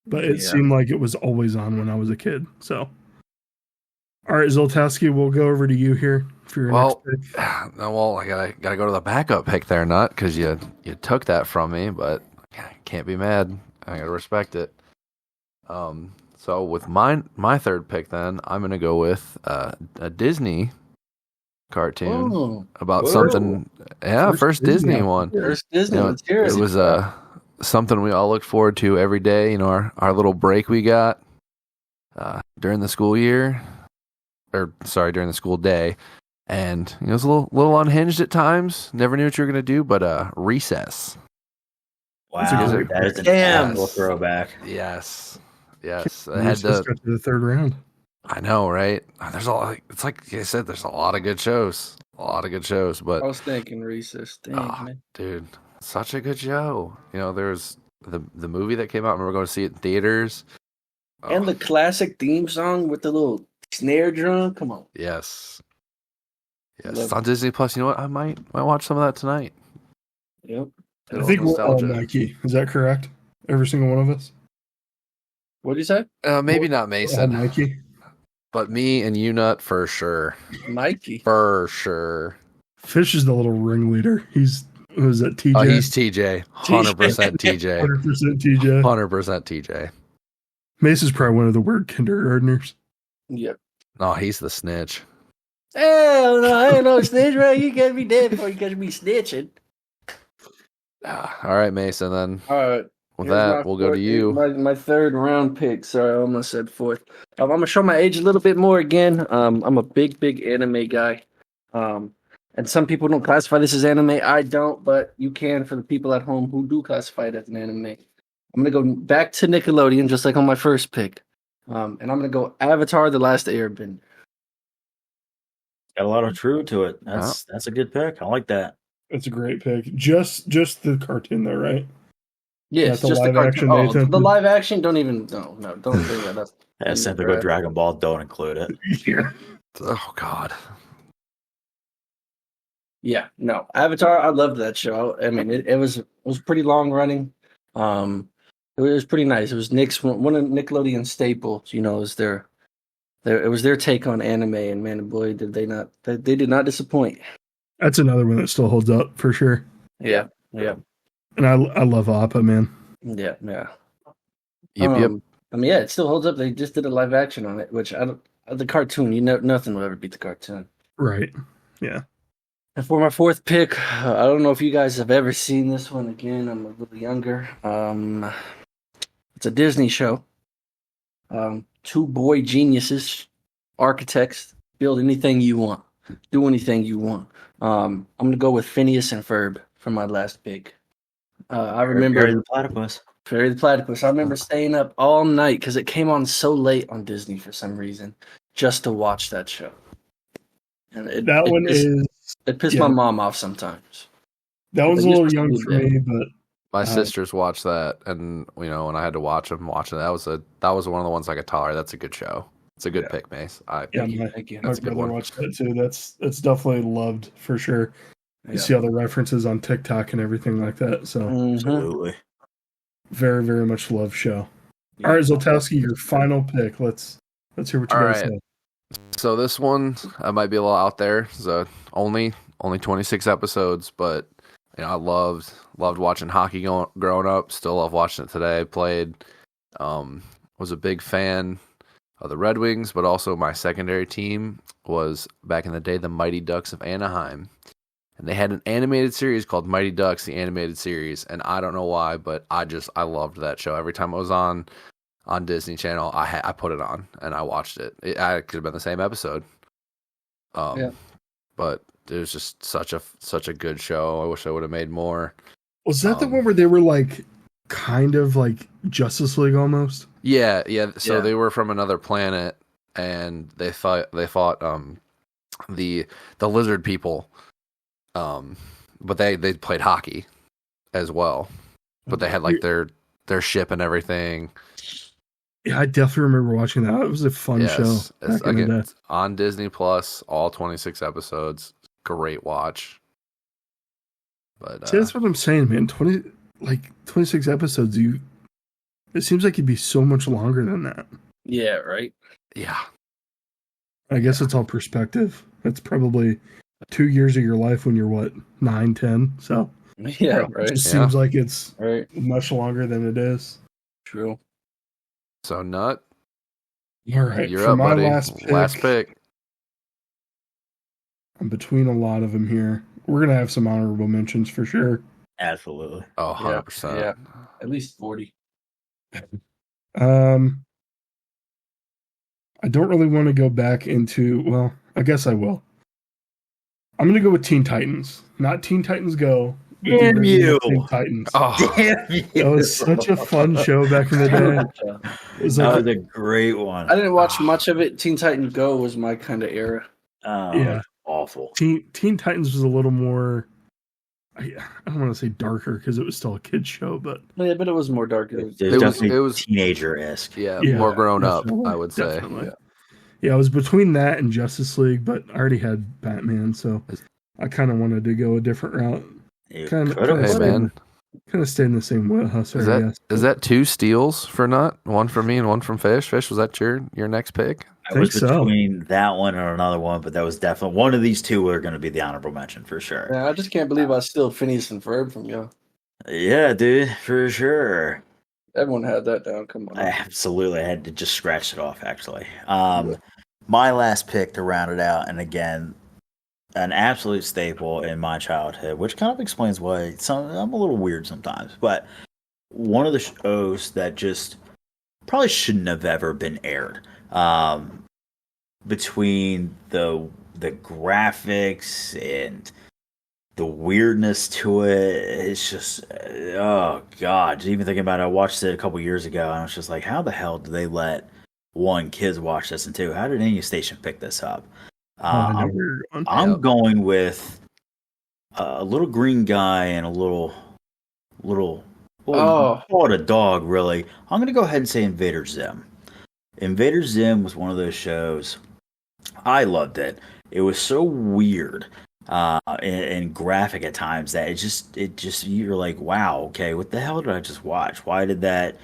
But it seemed like it was always on when I was a kid. So, all right, Zoltowski, we'll go over to you here for your next pick. Well, I gotta go to the backup pick there, Nut, because you took that from me, but I can't be mad. I gotta respect it. So with my third pick, then I'm gonna go with a Disney cartoon about something. Yeah, first Disney one. First Disney. Let's hear It was something we all look forward to every day. Our little break we got during the school year, during the school day, and it was a little unhinged at times. Never knew what you were gonna do, but Recess. Wow. That is an actual throwback. Yes. I Got to the third round. I know, right? There's a lot. It's like I said. There's a lot of good shows. But I was thinking Recess. Dang, man. dude, such a good show. There's the movie that came out, and we're going to see it in theaters. And the classic theme song with the little snare drum. Come on. Yes, it's on Disney Plus. You know what? I might watch some of that tonight. Yep. I think we're all Nike. Is that correct? Every single one of us? What did you say? Maybe not Mason. Nike. But me and you, Nut, for sure. Mikey. For sure. Fish is the little ringleader. He's was that TJ? Oh, he's TJ. 100% TJ. 100% TJ. 100% TJ. Mace is probably one of the weird kindergartners. Yep. Oh, he's the snitch. Hell no, I ain't no snitch, right? You gotta be dead before you gotta be snitching. All right, Mason. Then All right. with Here's that, my we'll go to fourth- you. My third round pick. Sorry, I almost said fourth. I'm gonna show my age a little bit more again. I'm a big anime guy. And some people don't classify this as anime. I don't, but you can for the people at home who do classify it as an anime. I'm gonna go back to Nickelodeon, just like on my first pick. And I'm gonna go Avatar: The Last Airbender. Got a lot of true to it. That's a good pick. I like that. It's a great pick. Just the cartoon though, right? Yeah, Not it's the just the live cartoon. action, Oh, Nathan? the live action. Don't even. No, don't bring that up. Yeah, simply go Dragon Ball. Don't include it. Yeah. Oh God. Yeah, no, Avatar. I loved that show. I mean, it was pretty long running. It was pretty nice. It was Nick's one of Nickelodeon staples. You know, it was their take on anime, and man, boy, did they not! They did not disappoint. That's another one that still holds up for sure. Yeah. And I love Appa, man. Yep. Yep. I mean, yeah, it still holds up. They just did a live action on it, which I don't. The cartoon, nothing will ever beat the cartoon. Right. Yeah. And for my fourth pick, I don't know if you guys have ever seen this one. Again, I'm a little younger. It's a Disney show. Two boy geniuses, architects, build anything you want, do anything you want. I'm gonna go with Phineas and Ferb for my last pick. I remember Fairy the Platypus. Fairy the Platypus. I remember staying up all night because it came on so late on Disney for some reason, just to watch that show. And it pissed my mom off sometimes. That one's a But little young for me, but My sisters watched that, and when I had to watching that was one of the ones I could tolerate. That's a good show. It's a good pick, Mace. Thank you. That's a My good brother one. watched that too. That's definitely loved for sure. You see all the references on TikTok and everything like that. So Absolutely. very, very much love show. All right, Zoltowski, your final pick. Let's hear what you All guys right. say. So this one might be a little out there. So only 26 episodes, but I loved watching hockey growing up. Still love watching it today. Played, was a big fan of the Red Wings, but also my secondary team was back in the day the Mighty Ducks of Anaheim, and they had an animated series called Mighty Ducks, the animated series. And I don't know why, but I loved that show. Every time it was on Disney Channel, I put it on and I watched it. It could have been the same episode. But it was just such a good show. I wish I would have made more. Was that the one where they were like kind of like Justice League almost? Yeah. So they were from another planet, and they fought the lizard people. But they played hockey as well. But they had like their ship and everything. Yeah, I definitely remember watching that. It was a fun show. It's on Disney Plus, all 26 episodes. Great watch. But see, that's what I'm saying, man. 26 episodes. It seems like it'd be so much longer than that. Yeah, right. Yeah. I guess it's all perspective. That's probably 2 years of your life when you're 9, 10. So Yeah, right. it just seems like it's Right. much longer than it is. True. So Nut, All right, you're for up, my buddy. last pick. I'm between a lot of them here. We're gonna have some honorable mentions for sure. Absolutely. Oh, 100%. Yeah. At least 40. I don't really want to go back into. Well, I guess I will. I'm gonna go with Teen Titans, not Teen Titans Go. but the Damn original you. Teen Titans. Oh, Damn you. That was such a fun show back in the day. It was That like, was a great one. I didn't watch much of it. Teen Titans Go was my kind of era. Yeah. Awful. Teen Titans was a little more. I don't want to say darker because it was still a kids show, but Yeah, but it was more dark. It it was teenager-esque. yeah, Yeah, more grown up, definitely, I would say. definitely. Yeah, I was between that and Justice League, but I already had Batman, so I kind of wanted to go a different route. You Kinda- could've. kinda Hey man, Kind of stay in the same wheelhouse, I guess. is that 2 steals for Nut? One for me and one from Fish. Fish, was that your next pick? I was between that one and another one, but that was definitely one of these two were going to be the honorable mention for sure. Yeah, I just can't believe I steal Phineas and Ferb from you. Yeah, dude, for sure. Everyone had that down. Come on. Absolutely. I had to just scratch it off, actually. My last pick to round it out, and again, an absolute staple in my childhood, which kind of explains why I'm a little weird sometimes, but one of the shows that just probably shouldn't have ever been aired. Between the graphics and the weirdness to it, it's just oh god. Just even thinking about it, I watched it a couple years ago, and I was just like, how the hell do they let kids watch this, and two, how did any station pick this up? I'm going with a little green guy and a little call it a dog, really. I'm going to go ahead and say Invader Zim. Invader Zim was one of those shows. I loved it. It was so weird and graphic at times that it just you're like, wow, okay, what the hell did I just watch? Why did the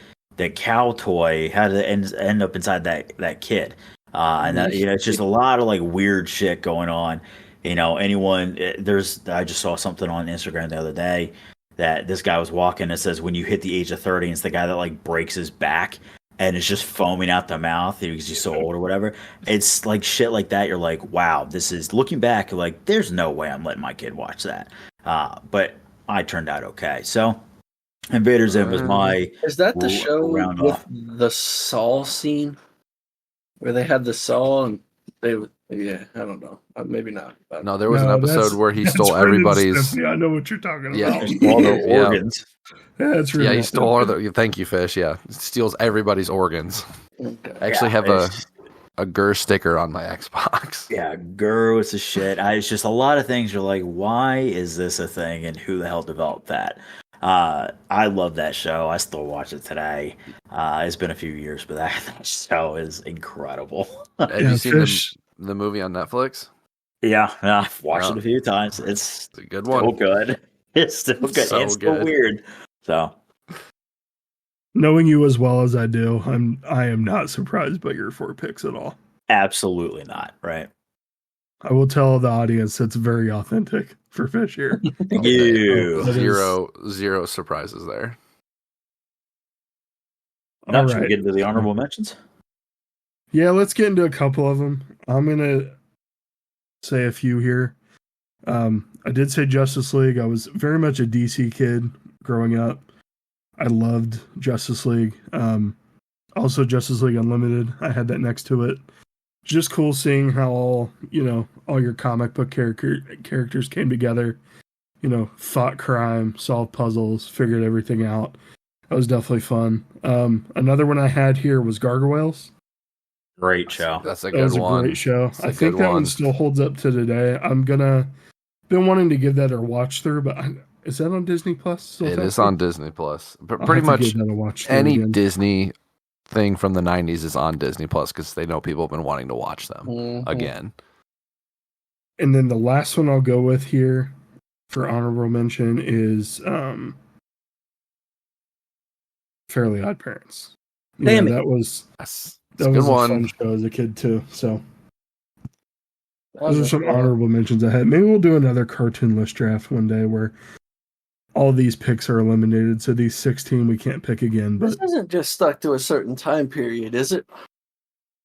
cow toy how did it end up inside that kid? And that, it's just a lot of like weird shit going on. I just saw something on Instagram the other day that this guy was walking. It says when you hit the age of 30, it's the guy that like breaks his back and it's just foaming out the mouth because he's so old or whatever. It's like shit like that. You're like, wow, this is looking back. You're like, there's no way I'm letting my kid watch that. But I turned out okay. So Invader Zim was my. Is that the show with the saw scene where they had the saw and they? Yeah, I don't know. Maybe not. No, there was an episode where he stole everybody's. I know what you're talking about. Yeah, all their organs. Yeah, that's really. Yeah, he stole all the. Thank you, Fish. Yeah, steals everybody's organs. Okay. I actually have a Gurr sticker on my Xbox. Yeah, Gurr was the shit. It's just a lot of things. You're like, why is this a thing, and who the hell developed that? I love that show. I still watch it today. It's been a few years, but that show is incredible. Have you seen the movie on Netflix? Yeah, I've watched it a few times. It's a good one. Still good. It's still good. So it's still weird. So, knowing you as well as I do, I am not surprised by your 4 picks at all. Absolutely not. Right. I will tell the audience it's very authentic for Fish here. Zero surprises there. Now, should we get into the honorable mentions? Yeah, let's get into a couple of them. I'm going to say a few here. I did say Justice League. I was very much a DC kid growing up. I loved Justice League. Also, Justice League Unlimited. I had that next to it. Just cool seeing how all your comic book characters came together. Fought crime, solved puzzles, figured everything out. That was definitely fun. Another one I had here was Gargoyles. Great show. That's a good one. Great show. I think that one still holds up to today. Been wanting to give that a watch through, but is that on Disney Plus? It is on Disney Plus. But pretty much any Disney thing from the 90s is on Disney Plus because they know people have been wanting to watch them again. And then the last one I'll go with here for honorable mention is Fairly Odd Parents. Damn it. That was a fun show as a kid too. So those are some honorable mentions I had. Maybe we'll do another cartoon list draft one day where all these picks are eliminated. So these 16 we can't pick again. But this isn't just stuck to a certain time period, is it?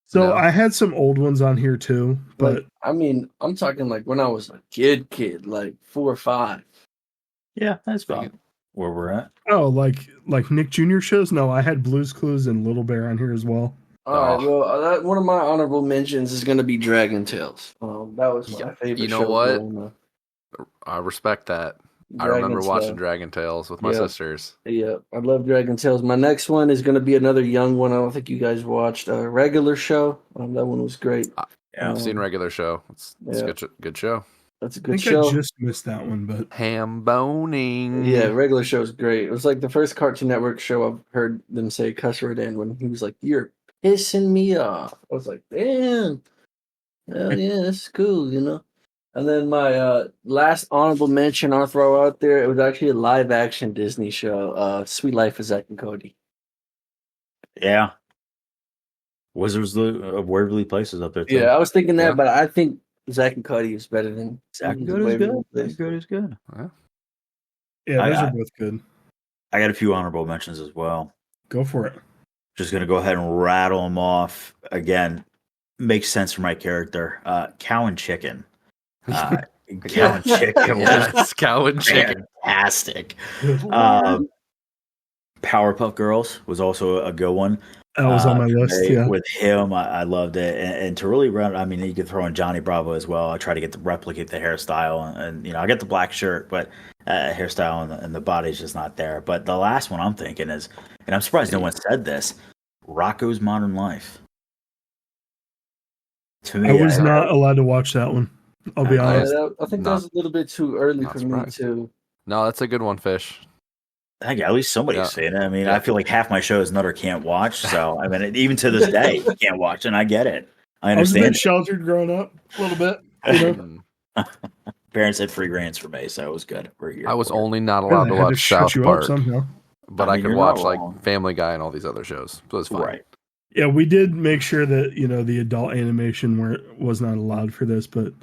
So I had some old ones on here too, but I'm talking like when I was a kid, like 4 or 5. Yeah, that's fine. Where we're at. Oh, like Nick Jr. shows? No, I had Blue's Clues and Little Bear on here as well. All right, well, one of my honorable mentions is going to be Dragon Tales. That was my favorite. You know what? I respect that. I remember watching Dragon Tales with my sisters. Yeah, I love Dragon Tales. My next one is going to be another young one. I don't think you guys watched Regular Show. That one was great. I've seen Regular Show. It's a good show. That's a good show. I just missed that one, but ham boning. Yeah, Regular Show is great. It was like the first Cartoon Network show I've heard them say cuss word in when he was like, "You're pissing me off." I was like, "Damn, hell yeah, that's cool," And then my last honorable mention I'll throw out there, it was actually a live-action Disney show, Sweet Life of Zack and Cody. Yeah. Wizards of Waverly Place is up there too. Yeah, I was thinking that, Yeah. but I think Zach and Cuddy is better than Zach Wizards of Good is good. Waverly Place. Zach Good is good. Yeah, those are both good. I got a few honorable mentions as well. Go for it. Just gonna go ahead and rattle them off again. Makes sense for my character. Cow and chicken. Cow and chicken. Yes, cow and chicken. Fantastic. Powerpuff Girls was also a good one. That was on my list. Yeah, With him, I loved it, and to really run. I mean, you could throw in Johnny Bravo as well. I try to get to replicate the hairstyle, and I get the black shirt, but hairstyle and the body's just not there. But the last one I'm thinking is, and I'm surprised no one said this, Rocco's Modern Life. To me, I was not allowed to watch that one. I'll be honest. I think that was a little bit too early for me too. No, that's a good one, Fish. I think at least somebody's saying it. I mean, I feel like half my shows Nutter can't watch. So, I mean, even to this day, he can't watch, and I get it. I understand. I was a bit sheltered growing up, a little bit. Parents had free grants for me, so it was good. I was only not allowed to watch South Park, but I could watch like Family Guy and all these other shows. So it's fine. Right. Yeah, we did make sure that the adult animation was not allowed for this, but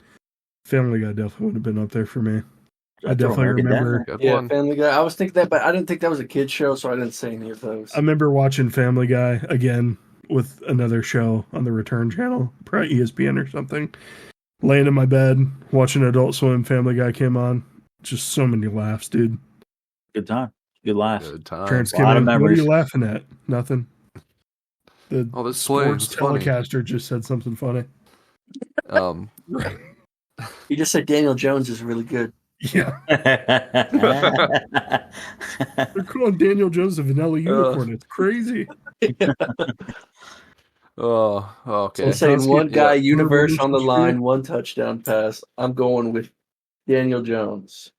Family Guy definitely would have been up there for me. I definitely remember. Yeah, Family Guy. I was thinking that, but I didn't think that was a kid's show, so I didn't say any of those. I remember watching Family Guy again with another show on the Return channel, probably ESPN or something. Laying in my bed, watching Adult Swim, Family Guy came on. Just so many laughs, dude. Good time. Good laugh. Good time. Parents came in. What are you laughing at? Nothing. The this sports telecaster just said something funny. You just said Daniel Jones is really good. Yeah. They're calling Daniel Jones a vanilla unicorn. It's crazy. Oh, okay. I'm saying one guy, universe on the line, one touchdown pass. I'm going with Daniel Jones.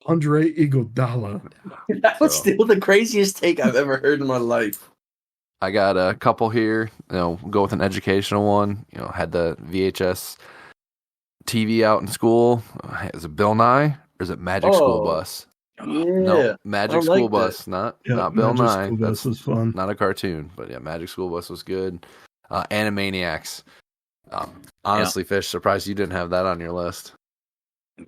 Andre Iguodala. That was still the craziest take I've ever heard in my life. I got a couple here. Go with an educational one. Had the VHS TV out in school. Is it Bill Nye or is it Magic School Bus? Yeah. No, Magic School Bus, not Bill Nye. School Bus was fun. Not a cartoon, but yeah, Magic School Bus was good. Animaniacs. Honestly, Fish, surprised you didn't have that on your list.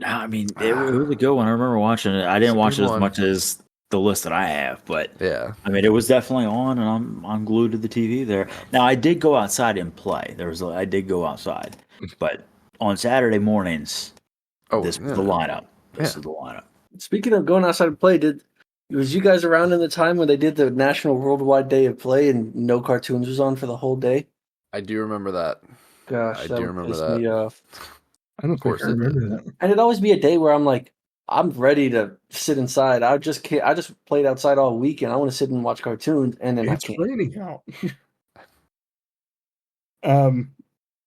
No, I mean, it was a good one. I remember watching it. I didn't watch it as much as the list that I have, but yeah, I mean, it was definitely on, and I'm glued to the TV there. Now, I did go outside and play. I did go outside, but on Saturday mornings, this was the lineup. This is the lineup. Speaking of going outside and play, was you guys around in the time when they did the National Worldwide Day of Play and no cartoons was on for the whole day? I do remember that. Gosh, I do remember that. Me off. I don't think I remember that. And it'd always be a day where I'm like, I'm ready to sit inside. I just played outside all weekend. I want to sit and watch cartoons, and then it's raining out.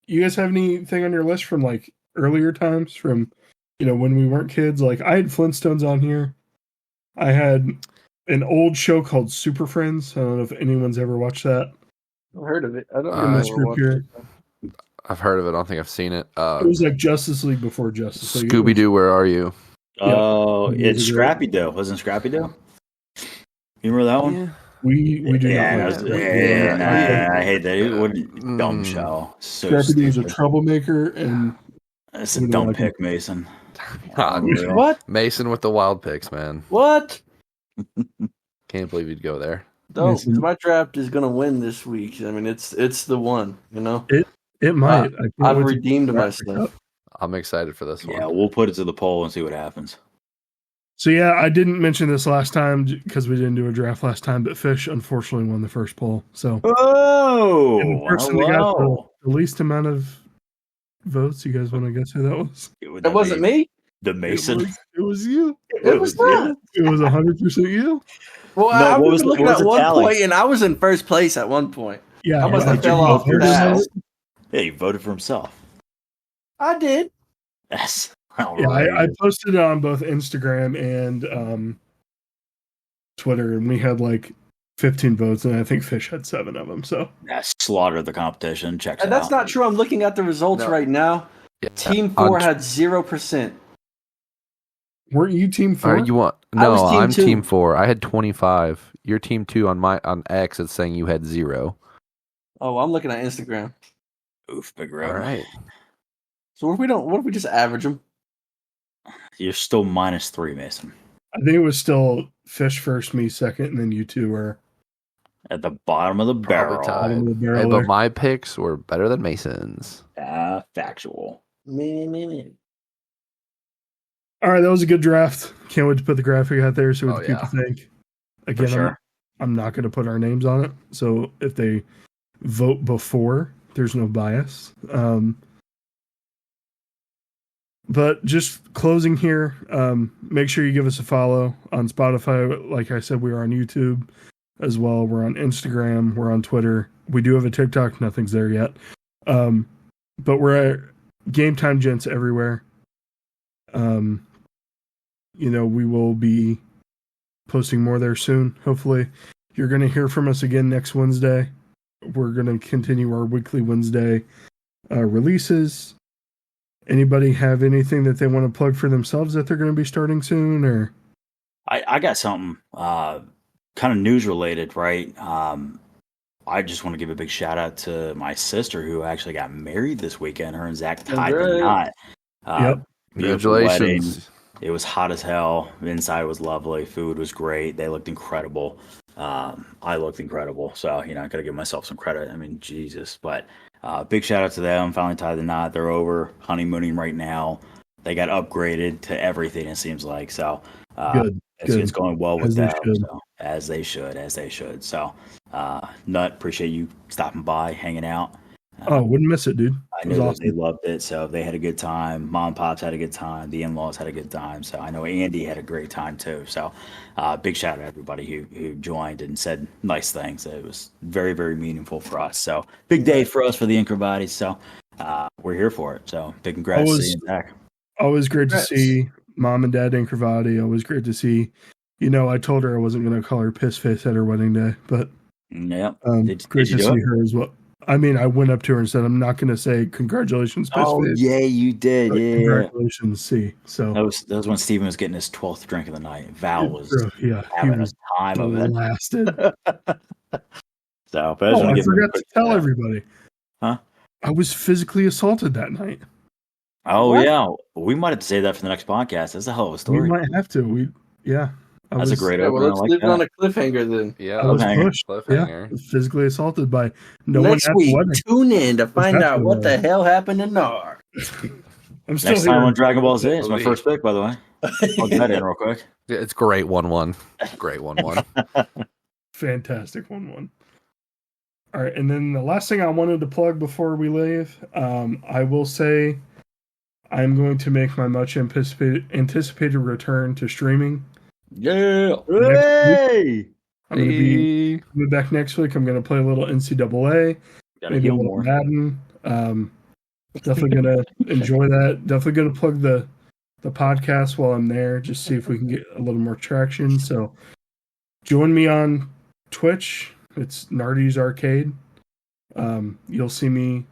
You guys have anything on your list from like earlier times from when we weren't kids? Like I had Flintstones on here. I had an old show called Super Friends. I don't know if anyone's ever watched that. I've heard of it. I don't know this group here. I've heard of it. I don't think I've seen it. It was like Justice League before Justice League. Scooby Doo, where are you? Oh, it's Scrappy Doo. Wasn't Scrappy Doo? You remember that one? Yeah. We do not. I hate that. What a dumb show. So Scrappy Doo is a troublemaker, and it's a dumb pick, Mason. What? Mason with the wild picks, man. What? Can't believe you'd go there. No, my draft is gonna win this week. I mean, it's the one. It might. I've redeemed myself. I'm excited for this one. Yeah, we'll put it to the poll and see what happens. So yeah, I didn't mention this last time because we didn't do a draft last time, but Fish unfortunately won the first poll. So the person that got the least amount of votes. You guys want to guess who that was? That wasn't me. The Mason. It was you. It was not. It was 100% you. Well, I was looking at one point, and I was in first place at one point. Yeah, I must have fell off your ass. Yeah, he voted for himself. I did. Yes. Yeah, I posted it on both Instagram and Twitter, and we had like 15 votes, and I think Fish had 7 of them. So slaughtered the competition. Checks and that's not true. I'm looking at the results right now. Yeah. Team 4 had 0%. Weren't you Team 4? I'm Team 4. I had 25. You're Team 2 on X. It's saying you had 0. Oh, I'm looking at Instagram. Oof, big All red. right. So what if we just average them? You're still -3, Mason. I think it was still Fish first, me second, and then you two were At the bottom of the Probably barrel. tied. bottom of the barrel Hey, there. but my picks were better than Mason's. Factual. Me. All right, that was a good draft. Can't wait to put the graphic out there, see what Oh, the people think. Again, For sure. I'm not going to put our names on it, so if they vote before, there's no bias. But just closing here, make sure you give us a follow on Spotify. Like I said, we are on YouTube as well. We're on Instagram. We're on Twitter. We do have a TikTok. Nothing's there yet. But we're at Game Time Gents everywhere. We will be posting more there soon. Hopefully, you're going to hear from us again next Wednesday. We're going to continue our weekly Wednesday releases. Anybody have anything that they want to plug for themselves that they're going to be starting soon? Or I got something kind of news related, right? I just want to give a big shout out to my sister who actually got married this weekend. Her and Zach tied the knot. Yep. Beautiful wedding. Congratulations. It was hot as hell. Inside was lovely. Food was great. They looked incredible. I looked incredible. So, I got to give myself some credit. I mean, Jesus. But big shout out to them. Finally tied the knot. They're over honeymooning right now. They got upgraded to everything, it seems like. So, good. It's going well with As they them. should. So, as they should. So, Nut, appreciate you stopping by, hanging out. Wouldn't miss it, dude. I It was know that awesome. they loved it, so they had a good time. Mom and Pops had a good time. The in-laws had a good time. So I know Andy had a great time too. So big shout out to everybody who joined and said nice things. It was very, very meaningful for us. So big day for us for the Incrovati. So we're here for it. So big congrats to you and Zach. Always great to Congrats. see Mom and Dad in Cravati. Always great to see. I told her I wasn't going to call her piss face at her wedding day, but Yeah. great did to you do see it? her as well. I mean, I went up to her and said, "I'm not going to say congratulations, piss Oh face." yeah, you did. but Yeah. Congratulations, C. So That was when Steven was getting his 12th drink of the night. Val was he having a was time of it. blasted. So, but I just want to I give him a forgot to quick tell shout out. everybody. Huh? I was physically assaulted that night. Oh What? yeah, we might have to say that for the next podcast. That's a hell of a We story. might have to. That's a great Yeah, well, opener. I let's like leave it on that. a cliffhanger then. Yeah. I was Cliffhanger. pushed. Yeah, Cliffhanger. physically assaulted by no one Next at the week, wedding. tune in to find That's out what the hell happened to Nar. I'm still Next time here. on Dragon Ball Z, it's my first pick, by the way. Plug that in real quick. Yeah, it's great 1-1. Great 1-1. Fantastic 1-1. All right, and then the last thing I wanted to plug before we leave, I will say I'm going to make my much anticipated return to streaming. Yeah. Hey! I'm going to be back next week. I'm going to play a little NCAA, Gotta maybe a heal little more. Madden. Definitely going to enjoy that. Definitely going to plug the podcast while I'm there, just see if we can get a little more traction. So join me on Twitch. It's Nardy's Arcade. You'll see me,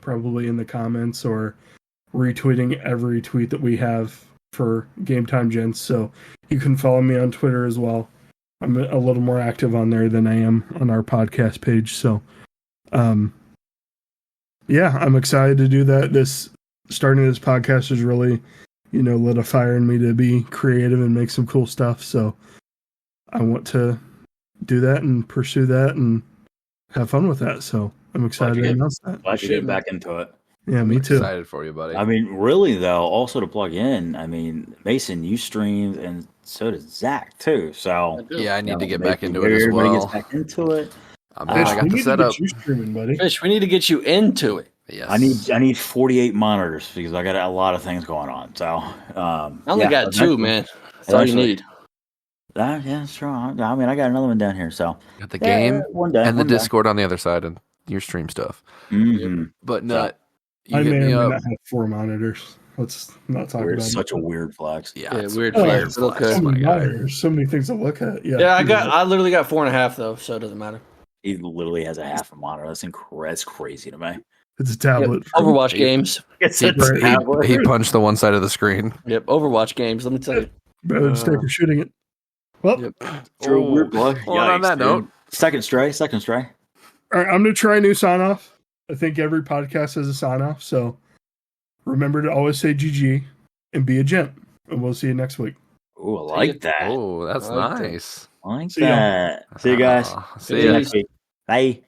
probably in the comments or retweeting every tweet that we have for Game Time Gents. So you can follow me on Twitter as well. I'm a little more active on there than I am on our podcast page. So, yeah, I'm excited to do that. Starting this podcast has really, lit a fire in me to be creative and make some cool stuff. So I want to do that and pursue that and have fun with that. So I'm excited to announce that. Glad you get back into it. Yeah, me too. Excited for you, buddy. I mean, really, though, also to plug in, Mason, you streamed, and so does Zach, too. So, Yeah, I need to get maybe back into it as everybody well. gets back into it. I mean, I got we the need setup. to get you streaming, buddy. Fish, we need to get you into it. Yes. I need 48 monitors because I got a lot of things going on. So, I only got two, man. That's all you eventually. need. Yeah, sure. I got another one down here. So, Got the game one day, and the one day. Discord on the other side and your stream stuff. Mhm. But Nut, you I hit may or me may up. not have 4 monitors. Let's not talk Weird, about such it. a weird flex. Yeah, Yeah, it's weird flex, but okay. So my many guy. monitors, so many things to look at. Yeah, I literally got 4.5 though, so it doesn't matter. He literally has a half a monitor. That's crazy to me. It's a tablet. Overwatch He- games. It's He, a tablet. he punched the one side of the screen. Yep, Overwatch games. Let me tell you. Better than stick or shooting it. Well, Yep. True, Oh, weird boy. well, on Yikes, that dude. note, Second stray. All right, I'm going to try a new sign off. I think every podcast has a sign off. So remember to always say GG and be a gent. And we'll see you next week. Ooh, I like that. Oh, that's I like that. nice. I like See ya. that. See you guys. See ya. Next week. Bye.